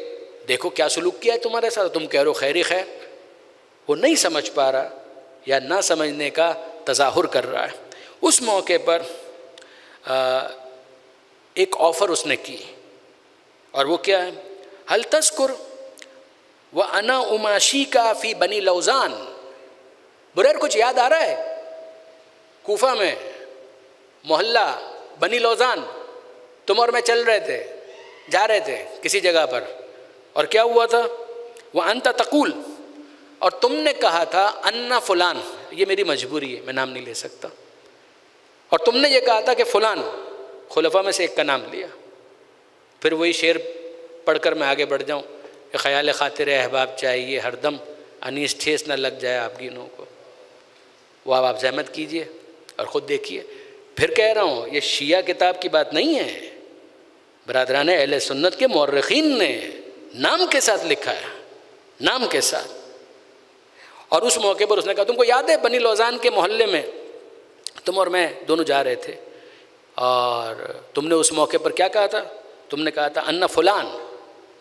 देखो क्या सलूक किया है तुम्हारे साथ, तुम कह रहे हो खैर ही खैर। वो नहीं समझ पा रहा या ना समझने का तज़ाहुर कर रहा है। उस मौके पर एक ऑफ़र उसने की, और वो क्या है, हल तज़कुर व अना उमाशी का फ़ी बनी लौज़ान। बुरैर कुछ याद आ रहा है? कूफा में मोहल्ला बनी लौज़ान, तुम और मैं चल रहे थे, जा रहे थे किसी जगह पर, और क्या हुआ था, वह अंता तकूल, और तुमने कहा था अन्ना फ़ुलान, ये मेरी मजबूरी है मैं नाम नहीं ले सकता, और तुमने ये कहा था कि फ़ुलान, खुलफा में से एक का नाम लिया। फिर वही शेर पढ़कर मैं आगे बढ़ जाऊँ कि ख़याल ख़ातिर अहबाब चाहिए हरदम, अनीस ठेस न लग जाए आप गिनों को। वो आप ज़हमत कीजिए और ख़ुद देखिए। फिर कह रहा हूँ ये शिया किताब की बात नहीं है, बरादरान अहले सुन्नत के मौर्रिखीन ने नाम के साथ लिखा है, नाम के साथ। और उस मौके पर उसने कहा तुमको याद है बनी लौज़ान के मोहल्ले में तुम और मैं दोनों जा रहे थे, और तुमने उस मौके पर क्या कहा था, तुमने कहा था अन्ना फ़ुलान,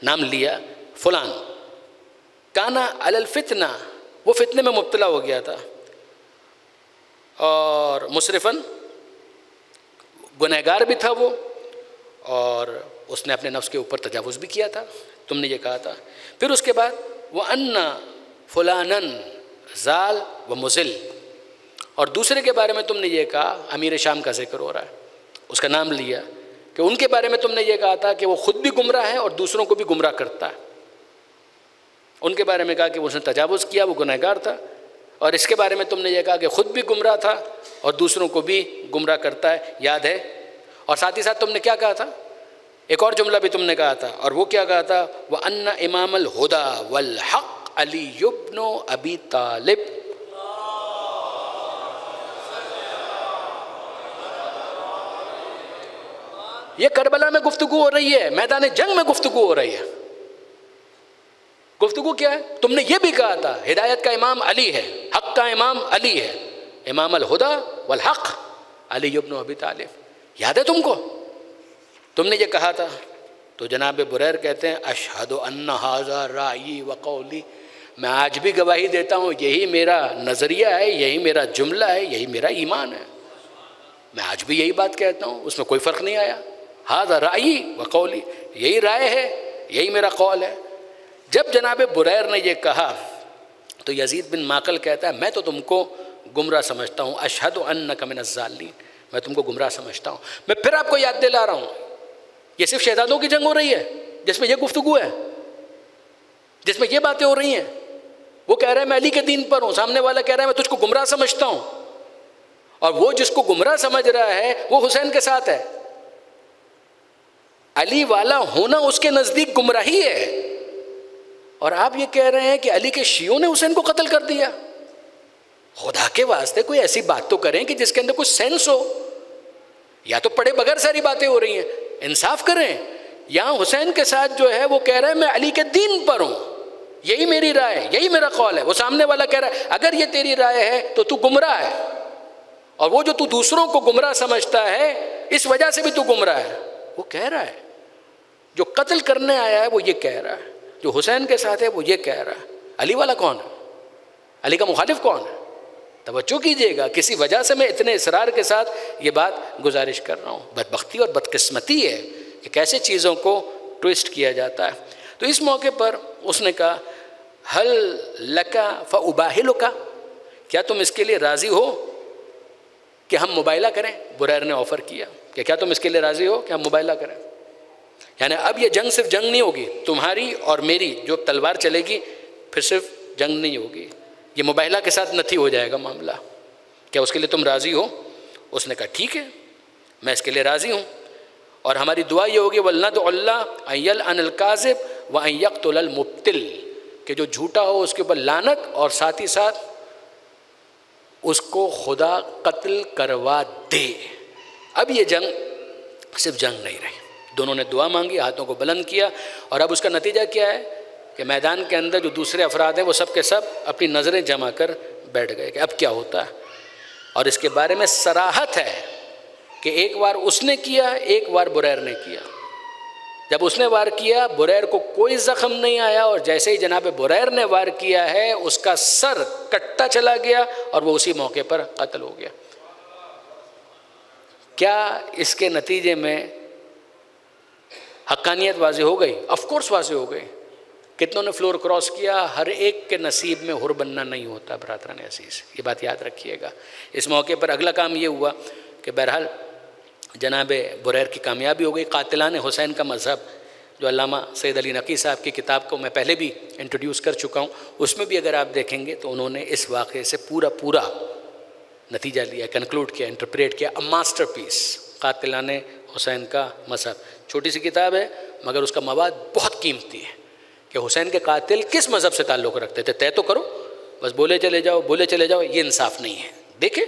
नाम लिया फुलान, काना अलल फितना, वो फितने में मुब्तला हो गया था, और मुसरिफ़न, गुनहगार भी था वो, और उसने अपने नफ्स के ऊपर तजावुज़ भी किया था, तुमने ये कहा था। फिर उसके बाद वह अन्ना फुलानन ज़ाल व मुज़िल, और दूसरे के बारे में तुमने ये कहा, अमीर शाम का जिक्र हो रहा है, उसका नाम लिया कि उनके बारे में तुमने ये कहा था कि वो ख़ुद भी गुमराह है और दूसरों को भी गुमराह करता है। उनके बारे में कहा कि उसने तजावुज़ किया, वो गुनहगार था, और इसके बारे में तुमने ये कहा कि ख़ुद भी गुमराह था और दूसरों को भी गुमराह करता है, याद है। और साथ ही साथ तुमने क्या कहा था, एक और जुमला भी तुमने कहा था, और वो क्या कहा था, वह अन्ना इमामुल हुदा वल हक़ अली इब्न अबी तालिब। ये करबला में गुफ्तगू हो रही है, मैदान जंग में गुफ्तगू हो रही है। गुफ्तगू क्या है, तुमने ये भी कहा था हिदायत का इमाम अली है, हक़ का इमाम अली है, इमामुल हुदा वल हक़ अली इब्न अबी तालिब, याद है तुमको, तुमने ये कहा था। तो जनाब बुरैर कहते हैं अशहदु अन्ना हाज़ा राई व कौली, मैं आज भी गवाही देता हूँ यही मेरा नज़रिया है, यही मेरा जुमला है, यही मेरा ईमान है, मैं आज भी यही बात कहता हूँ, उसमें कोई फ़र्क नहीं आया। हाज़ा राई व कौली, यही राय है, यही मेरा कौल है। जब जनाब बुरैर ने यह कहा तो यजीद बिन माकल कहता है मैं तो तुमको गुमराह समझता हूँ, अशहदु अन्नका मिनज़्ज़ालिमीन, मैं तुमको गुमराह समझता हूँ। मैं फिर आपको याद दिला रहा हूँ, ये सिर्फ शहजादों की जंग हो रही है जिसमें यह गुफ्तगू है, जिसमें ये बातें हो रही हैं। वो कह रहा है मैं अली के दीन पर हूँ, सामने वाला कह रहा है मैं तुझको गुमराह समझता हूँ, और वो जिसको गुमराह समझ रहा है वो हुसैन के साथ है। अली वाला होना उसके नज़दीक गुमराही है, और आप ये कह रहे हैं कि अली के शियों ने हुसैन को कत्ल कर दिया। खुदा के वास्ते कोई ऐसी बात तो करें कि जिसके अंदर कुछ सेंस हो, या तो पढ़े बगैर सारी बातें हो रही हैं, इंसाफ करें। यहाँ हुसैन के साथ जो है वो कह रहा है मैं अली के दीन पर हूँ, यही मेरी राय है, यही मेरा कौल है। वो सामने वाला कह रहा है अगर ये तेरी राय है तो तू गुमराह है, और वो जो तू दूसरों को गुमराह समझता है इस वजह से भी तू गुमराह है। वो कह रहा है जो कत्ल करने आया है वो ये कह रहा है, जो हुसैन के साथ है वो ये कह रहा है। अली वाला कौन है, अली का मुखालिफ कौन है? तवज्जो कीजिएगा, किसी वजह से मैं इतने इसरार के साथ ये बात गुजारिश कर रहा हूँ। बदबख्ती और बदकिस्मती है कि कैसे चीज़ों को ट्विस्ट किया जाता है। तो इस मौके पर उसने कहा हल लका फ़उबाहिलुका, क्या तुम इसके लिए राज़ी हो कि हम मुबाइला करें? बुरैर ने ऑफ़र किया कि क्या तुम इसके लिए राज़ी हो कि हम मुबाइला करें। यानी अब ये जंग सिर्फ जंग नहीं होगी, तुम्हारी और मेरी जो तलवार चलेगी फिर सिर्फ जंग नहीं होगी, ये मुबाहिला के साथ नथी हो जाएगा मामला। क्या उसके लिए तुम राज़ी हो? उसने कहा ठीक है, मैं इसके लिए राज़ी हूँ, और हमारी दुआ ये होगी वल्नदउल्लाह अय्यल अनिल काज़िब व अय्यक़्तुल मुब्तिल, कि जो झूठा हो उसके ऊपर लानत, और साथ ही साथ उसको खुदा कत्ल करवा दे। अब ये जंग सिर्फ जंग नहीं रही, दोनों ने दुआ मांगी, हाथों को बुलंद किया, और अब उसका नतीजा क्या है कि मैदान के अंदर जो दूसरे अफराद हैं वो सब के सब अपनी नज़रें जमा कर बैठ गए कि अब क्या होता है। और इसके बारे में सराहत है कि एक बार उसने किया, एक बार बुरैर ने किया। जब उसने वार किया बुरैर को कोई ज़ख्म नहीं आया, और जैसे ही जनाब बुरैर ने वार किया है उसका सर कट्टा चला गया और वो उसी मौके पर कत्ल हो गया। क्या इसके नतीजे में हक्कानियत वाज़े हो गई? ऑफ कोर्स वाज़े हो गई। कितनों ने फ्लोर क्रॉस किया, हर एक के नसीब में हुर बनना नहीं होता बरादरान अज़ीज़, ये बात याद रखिएगा। इस मौके पर अगला काम ये हुआ कि बहरहाल जनाब बुरैर की कामयाबी हो गई। कातिलान हुसैन का मज़हब जो अल्लामा सैयद अली नकी साहब की किताब को मैं पहले भी इंट्रोड्यूस कर चुका हूँ, उसमें भी अगर आप देखेंगे तो उन्होंने इस वाक़े से पूरा नतीजा लिया, कंक्लूड किया, इंटरप्रेट किया। अ मास्टरपीस, कातिलान हुसैन का मज़हब। छोटी सी किताब है मगर उसका मवाद बहुत कीमती है कि हुसैन के कातिल किस मज़हब से ताल्लुक़ रखते थे। तय तो करो, बस बोले चले जाओ, ये इंसाफ नहीं है। देखें,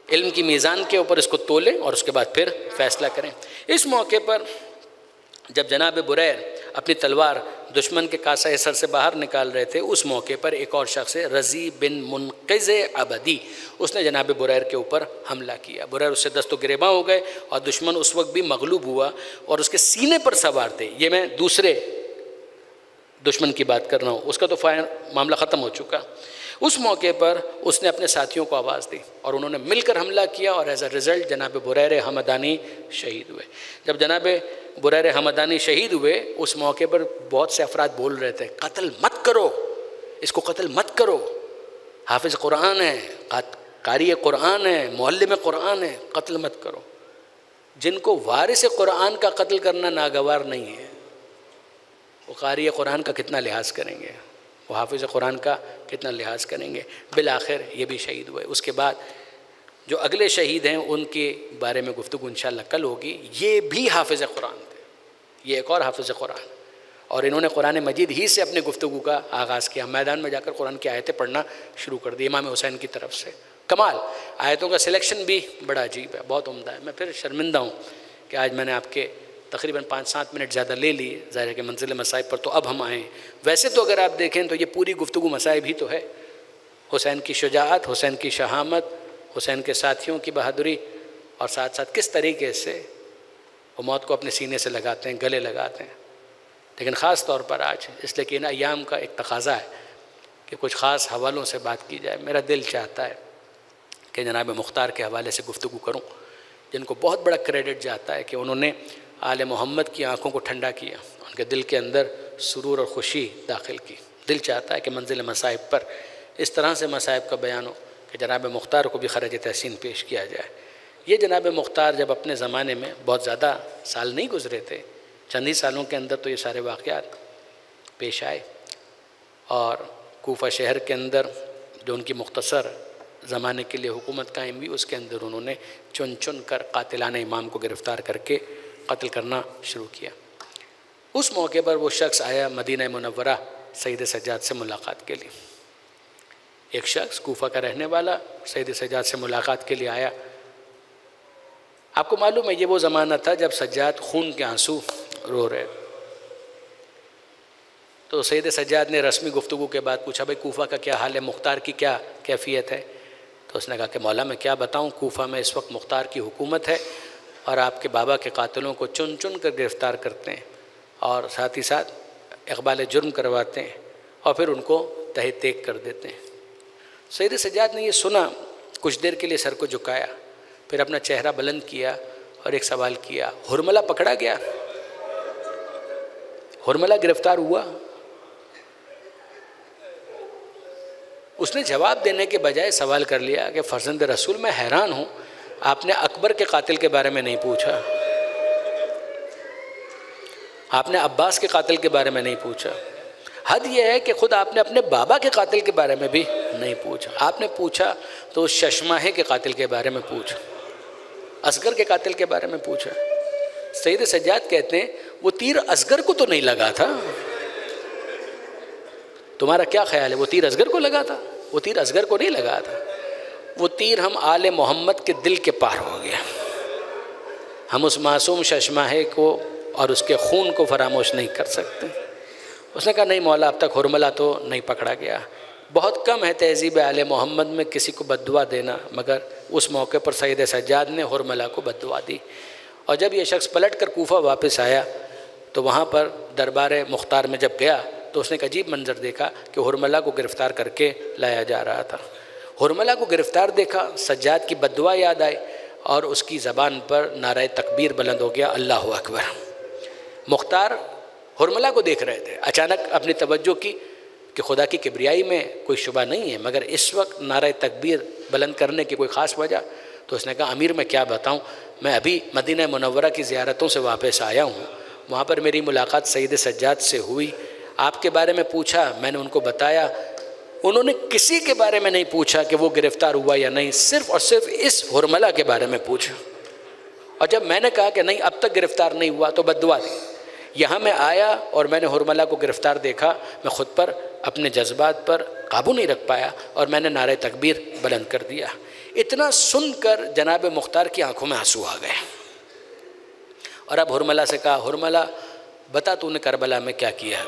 इल्म की मीज़ान के ऊपर इसको तोलें और उसके बाद फिर फ़ैसला करें। इस मौके पर जब जनाब बुरैर अपनी तलवार दुश्मन के कासा सर से बाहर निकाल रहे थे, उस मौके पर एक और शख्स है रज़ी बिन मुनक़िज़ अबदी, उसने जनाब बुरैर के ऊपर हमला किया। बुरैर उससे दस्तो गिरेबां हो गए और दुश्मन उस वक्त भी मगलूब हुआ और उसके सीने पर सवार थे। ये मैं दूसरे दुश्मन की बात कर रहा हूँ, उसका तो मामला ख़त्म हो चुका। उस मौके पर उसने अपने साथियों को आवाज़ दी और उन्होंने मिलकर हमला किया और एज अ रिज़ल्ट जनाब बुरैर हमदानी शहीद हुए। जब जनाब बुरैर हमदानी शहीद हुए, उस मौके पर बहुत से अफराद बोल रहे थे, कत्ल मत करो, इसको कत्ल मत करो, हाफिज़ कुरान है, कारी कुरान है, मुअल्लिम कुरान है, कत्ल मत करो। जिनको वारिस कुरान का कत्ल करना नागवार नहीं है, वो कारी कुरान का कितना लिहाज करेंगे, वो हाफिज़ कुरान का कितना लिहाज करेंगे। बिल आखिर ये भी शहीद हुए। उसके बाद जो अगले शहीद हैं उनके बारे में गुफ्तगू इंशाअल्लाह कल होगी। ये भी हाफिज़ कुरान थे, ये एक और हाफिज़ कुरान, और इन्होंने कुरान मजीद ही से अपने गुफ्तगू का आगाज़ किया। मैदान में जाकर कुरान की आयतें पढ़ना शुरू कर दी इमाम हुसैन की तरफ से। कमाल, आयतों का सिलेक्शन भी बड़ा अजीब है, बहुत उम्दा है। मैं फिर शर्मिंदा हूँ कि आज मैंने आपके तकरीबन 5-7 मिनट ज़्यादा ले लिए, ज़ाहिर है कि मंजिल मसाइब पर तो अब हम आएँ। वैसे तो अगर आप देखें तो ये पूरी गुफ्तगू मसाइब ही तो है, हुसैन की शुजाअत, हुसैन की शहामत, हुसैन के साथियों की बहादुरी, और साथ साथ किस तरीके से वो मौत को अपने सीने से लगाते हैं, गले लगाते हैं। लेकिन ख़ास तौर पर आज इसलिए कि इन अयाम का एक तकाज़ा है कि कुछ ख़ास हवालों से बात की जाए। मेरा दिल चाहता है कि जनाब मुख्तार के हवाले से गुफ्तगू करूँ, जिनको बहुत बड़ा क्रेडिट जाता है कि उन्होंने आले मोहम्मद की आँखों को ठंडा किया, उनके दिल के अंदर सुरूर और ख़ुशी दाखिल की। दिल चाहता है कि मंजिल मसाइब पर इस तरह से मसाइब का बयान हो कि जनाब मुख्तार को भी खराज तहसीन पेश किया जाए। ये जनाब मुख्तार जब अपने ज़माने में, बहुत ज़्यादा साल नहीं गुज़रे थे, चंद ही सालों के अंदर तो ये सारे वाक़यात पेश आए, और कूफा शहर के अंदर जो उनकी मुख्तसर ज़माने के लिए हुकूमत कायम हुई, उसके अंदर उन्होंने चुन चुन कर कातिलाने इमाम को गिरफ़्तार करके कत्ल करना शुरू किया। उस मौके पर वो शख्स आया मदीना मुनव्वरा सैयद सज्जाद से मुलाकात के लिए। एक शख्स कूफा का रहने वाला सैयद सज्जाद से मुलाकात के लिए आया। आपको मालूम है ये वो ज़माना था जब सज्जाद खून के आंसू रो रहे। तो सैयद सज्जाद ने रस्मी गुफ्तगू के बाद पूछा, भाई कूफा का क्या हाल है, मुख्तार की क्या कैफियत है? तो उसने कहा कि मौला मैं क्या बताऊं, कूफा में इस वक्त मुख्तार की हुकूमत है और आपके बाबा के कातिलों को चुन चुन कर गिरफ़्तार करते हैं और साथ ही साथ इक़बाल जुर्म करवाते हैं और फिर उनको तहे तेग कर देते हैं। सैयद सज्जाद ने ये सुना, कुछ देर के लिए सर को झुकाया, फिर अपना चेहरा बुलंद किया और एक सवाल किया, हुरमला पकड़ा गया? हुरमला गिरफ़्तार हुआ? उसने जवाब देने के बजाय सवाल कर लिया कि फ़र्ज़ंद रसूल मैं हैरान हूँ, आपने अकबर के कातिल के बारे में नहीं पूछा, आपने अब्बास के कातिल के बारे में नहीं पूछा, हद यह है कि ख़ुद आपने अपने बाबा के कातिल के बारे में भी नहीं पूछा। आपने पूछा तो उस शशमाहे के कातिल के बारे में पूछा, असगर के कातिल के बारे में पूछा। सैयद सज्जाद कहते हैं वो तीर असगर को तो नहीं लगा था। तुम्हारा क्या ख्याल है, वो तीर असगर को लगा था? वो तीर असगर को नहीं लगा था, वो तीर हम आले मोहम्मद के दिल के पार हो गया। हम उस मासूम शशमाहे को और उसके खून को फरामोश नहीं कर सकते। उसने कहा नहीं मौला, अब तक हुरमला तो नहीं पकड़ा गया। बहुत कम है तहज़ीब आले मोहम्मद में किसी को बद्दुआ देना, मगर उस मौके पर सैयद सज्जाद ने हुरमला को बद्दुआ दी। और जब ये शख्स पलट कर कूफा वापस आया तो वहाँ पर दरबार मुख्तार में जब गया तो उसने एक अजीब मंजर देखा कि हुरमला को गिरफ़्तार करके लाया जा रहा था। हुरमला को गिरफ़्तार देखा, सज्जाद की बद्दुआ याद आई और उसकी ज़बान पर नारे तकबीर बुलंद हो गया, अल्लाहु अकबर। मुख्तार हुरमला को देख रहे थे, अचानक अपनी तवज्जो की कि खुदा की किबरियाई में कोई शुबा नहीं है, मगर इस वक्त नारे तकबीर बुलंद करने की कोई ख़ास वजह? तो उसने कहा अमीर मैं क्या बताऊँ, मैं अभी मदीना मुनव्वरा की ज़ियारतों से वापस आया हूँ, वहाँ पर मेरी मुलाकात सैयद सज्जाद से हुई, आपके बारे में पूछा, मैंने उनको बताया, उन्होंने किसी के बारे में नहीं पूछा कि वो गिरफ़्तार हुआ या नहीं, सिर्फ़ और सिर्फ इस हुरमला के बारे में पूछा। और जब मैंने कहा कि नहीं अब तक गिरफ़्तार नहीं हुआ तो बद्दुआ दी। यहाँ मैं आया और मैंने हुरमला को गिरफ़्तार देखा, मैं ख़ुद पर अपने जज्बात पर काबू नहीं रख पाया और मैंने नारे तकबीर बुलंद कर दिया। इतना सुनकर जनाब मुख्तार की आंखों में आंसू आ गए और अब हुरमला से कहा, हुरमला बता तूने करबला में क्या किया?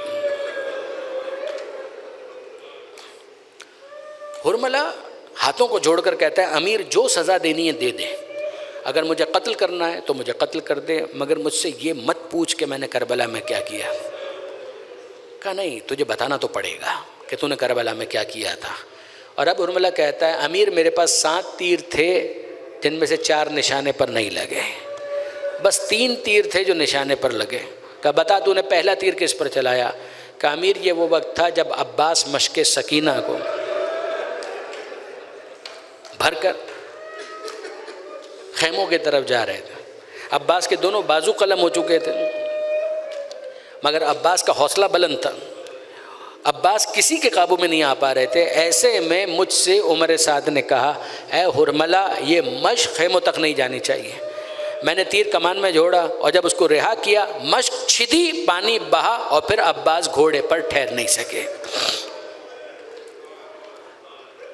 हुरमला हाथों को जोड़कर कहता है अमीर जो सज़ा देनी है दे दे, अगर मुझे कत्ल करना है तो मुझे कत्ल कर दे, मगर मुझसे ये मत पूछ कि मैंने करबला में क्या किया। कहा नहीं, तुझे बताना तो पड़ेगा कि तूने करबला में क्या किया था। और अब उर्मिला कहता है अमीर मेरे पास 7 तीर थे जिनमें से 4 निशाने पर नहीं लगे, बस 3 तीर थे जो निशाने पर लगे। कहा बता तूने पहला तीर किस पर चलाया। कहा अमीर ये वो वक्त था जब अब्बास मशके सकीना को भरकर खैमों की तरफ जा रहे थे। अब्बास के दोनों बाजू कलम हो चुके थे, मगर अब्बास का हौसला बुलंद था। अब्बास किसी के काबू में नहीं आ पा रहे थे। ऐसे में मुझसे उमर साद ने कहा, ए हुरमला, ये मश्क खैमों तक नहीं जानी चाहिए। मैंने तीर कमान में जोड़ा और जब उसको रिहा किया, मश्क छिदी, पानी बहा और फिर अब्बास घोड़े पर ठहर नहीं सके।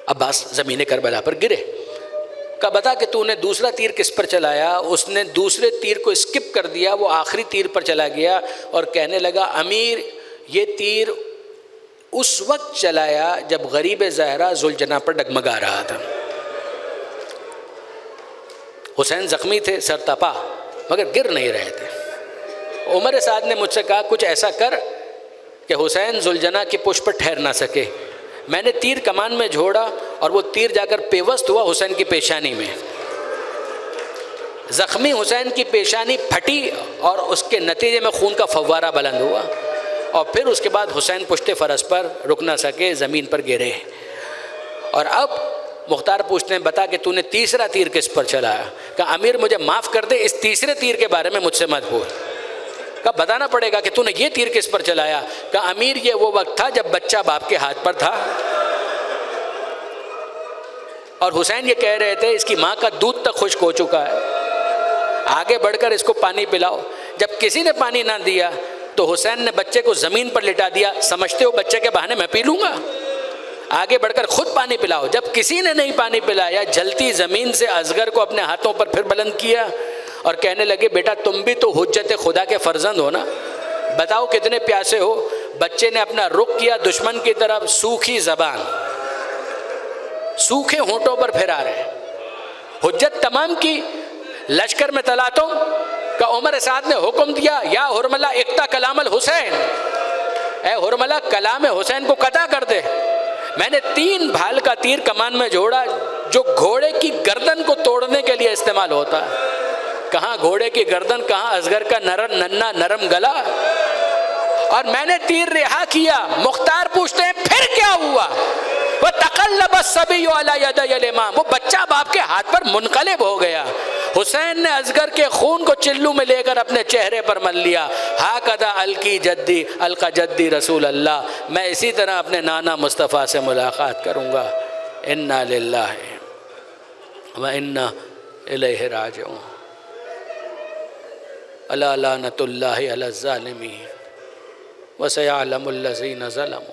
अब्बास ज़मीन करबला पर गिरे। का बता कि तूने दूसरा तीर किस पर चलाया। उसने दूसरे तीर को स्किप कर दिया, वो आखिरी तीर पर चला गया और कहने लगा अमीर ये तीर उस वक्त चलाया जब गरीब ज़हरा जुलजना पर डगमगा रहा था। हुसैन ज़ख्मी थे, सरतपा, मगर गिर नहीं रहे थे। उमर साद ने मुझसे कहा कुछ ऐसा कर कि हुसैन जुलजना की पुष्प पर ठहर ना सके। मैंने तीर कमान में झोड़ा और वो तीर जाकर पेवस्त हुआ हुसैन की पेशानी में। ज़ख्मी हुसैन की पेशानी फटी और उसके नतीजे में खून का फव्वारा बुलंद हुआ और फिर उसके बाद हुसैन पुश्ते फ़रस पर रुक ना सके, ज़मीन पर गिरे। और अब मुख्तार पूछते हैं बता कि तूने तीसरा तीर किस पर चलाया। कहा अमीर मुझे माफ़ कर दे, इस तीसरे तीर के बारे में मुझसे मत बोल। कहा बताना पड़ेगा कि तूने ये तीर किस पर चलाया। कहा अमीर ये वो वक्त था जब बच्चा बाप के हाथ पर था और हुसैन ये कह रहे थे इसकी माँ का दूध तक खुश्क हो चुका है, आगे बढ़कर इसको पानी पिलाओ। जब किसी ने पानी ना दिया तो हुसैन ने बच्चे को ज़मीन पर लिटा दिया, समझते हो बच्चे के बहाने मैं पी लूँगा, आगे बढ़कर खुद पानी पिलाओ। जब किसी ने नहीं पानी पिलाया, जलती ज़मीन से असगर को अपने हाथों पर फिर बुलंद किया और कहने लगे बेटा तुम भी तो हुज्जत खुदा के फर्जंद हो ना, बताओ कितने प्यासे हो। बच्चे ने अपना रुख किया दुश्मन की तरफ, सूखी ज़बान सूखे होंठों पर फिरा रहे, हुज्जत तमाम की, लश्कर में तलातों का उमर साद ने हुक्म दिया या हुरमला इक्ता कलामल हुसैन, ए हुरमला कलाम हुसैन को कता कर दे। मैंने 3 भाल का तीर कमान में जोड़ा जो घोड़े की गर्दन को तोड़ने के लिए इस्तेमाल होता है। कहाँ घोड़े की गर्दन, कहाँ असगर का नन्ना नरम गला, और मैंने तीर रिहा किया। मुख्तार पूछते हैं फिर क्या हुआ। वह तक़ल्लब सबिय्यु अला यदयिल इमाम, वो बच्चा बाप के हाथ पर मुनक़लिब हो गया। हुसैन ने असगर के खून को चिल्लू में लेकर अपने चेहरे पर मल लिया। हाकदा अलकी जद्दी अलका जद्दी रसूल अल्लाह, मैं इसी तरह अपने नाना मुस्तफ़ा से मुलाकात करूँगा। इन्ना लिल्लाहि व इन्ना इलैहि राजिऊन। अला लानतुल्लाहि अला ज़ालिमीन व सयअलमुल लज़ीना ज़लमू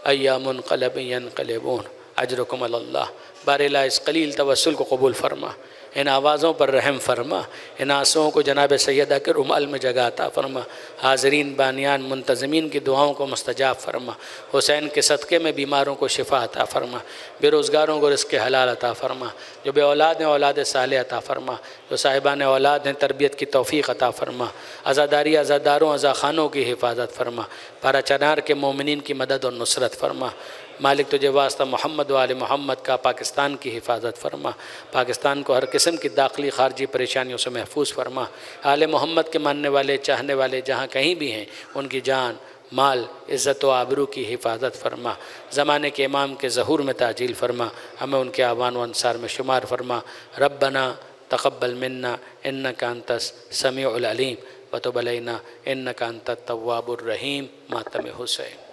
अय्या मुनक़लिबिन यनक़लिबून। अजरुकुम अलल्लाह। बारिला इस कलील तवस्सुल को कबूल फरमा, इन आवाज़ों पर रहम फरमा, इन आंसुओं को जनाब सैयदा के रुमाल में जगह अता फरमा। हाज़रीन बानियान मुंतज़मीन की दुआओं को मुस्तजाब फरमा। हुसैन के सदक़े में बीमारों को शिफा अता फरमा, बेरोज़गारों को रिज़्क़ हलाल अता फरमा, जो बे औलाद हैं औलाद साले अता फरमा, जो साहिबान औलाद हैं तरबियत की तौफ़ीक़ अता फरमा। अज़ादारी अज़ादारों अज़ाख़ानों की हिफाजत फरमा। पारा चनार के मोमिनीन की मदद और नुसरत फरमा। मालिक तुझे वास्ता मोहम्मद वाले मोहम्मद का पाकिस्तान की हिफाजत फरमा। पाकिस्तान को हर किस्म की दाखिली खारजी परेशानियों से महफूज फरमा। आले मोहम्मद के मानने वाले चाहने वाले जहाँ कहीं भी हैं उनकी जान माल इज़्ज़त व आबरू की हिफाजत फरमा। ज़माने के इमाम के ज़हूर में ताजील फरमा, हमें उनके आवान व अंसार में शुमार फरमा। रब्बना तक़ब्बल मिन्ना इन्नका अंतस समीउल अलीम व तुब अलैना इन्नका अंतत तव्वाबुर रहीम। मातम हुसैन।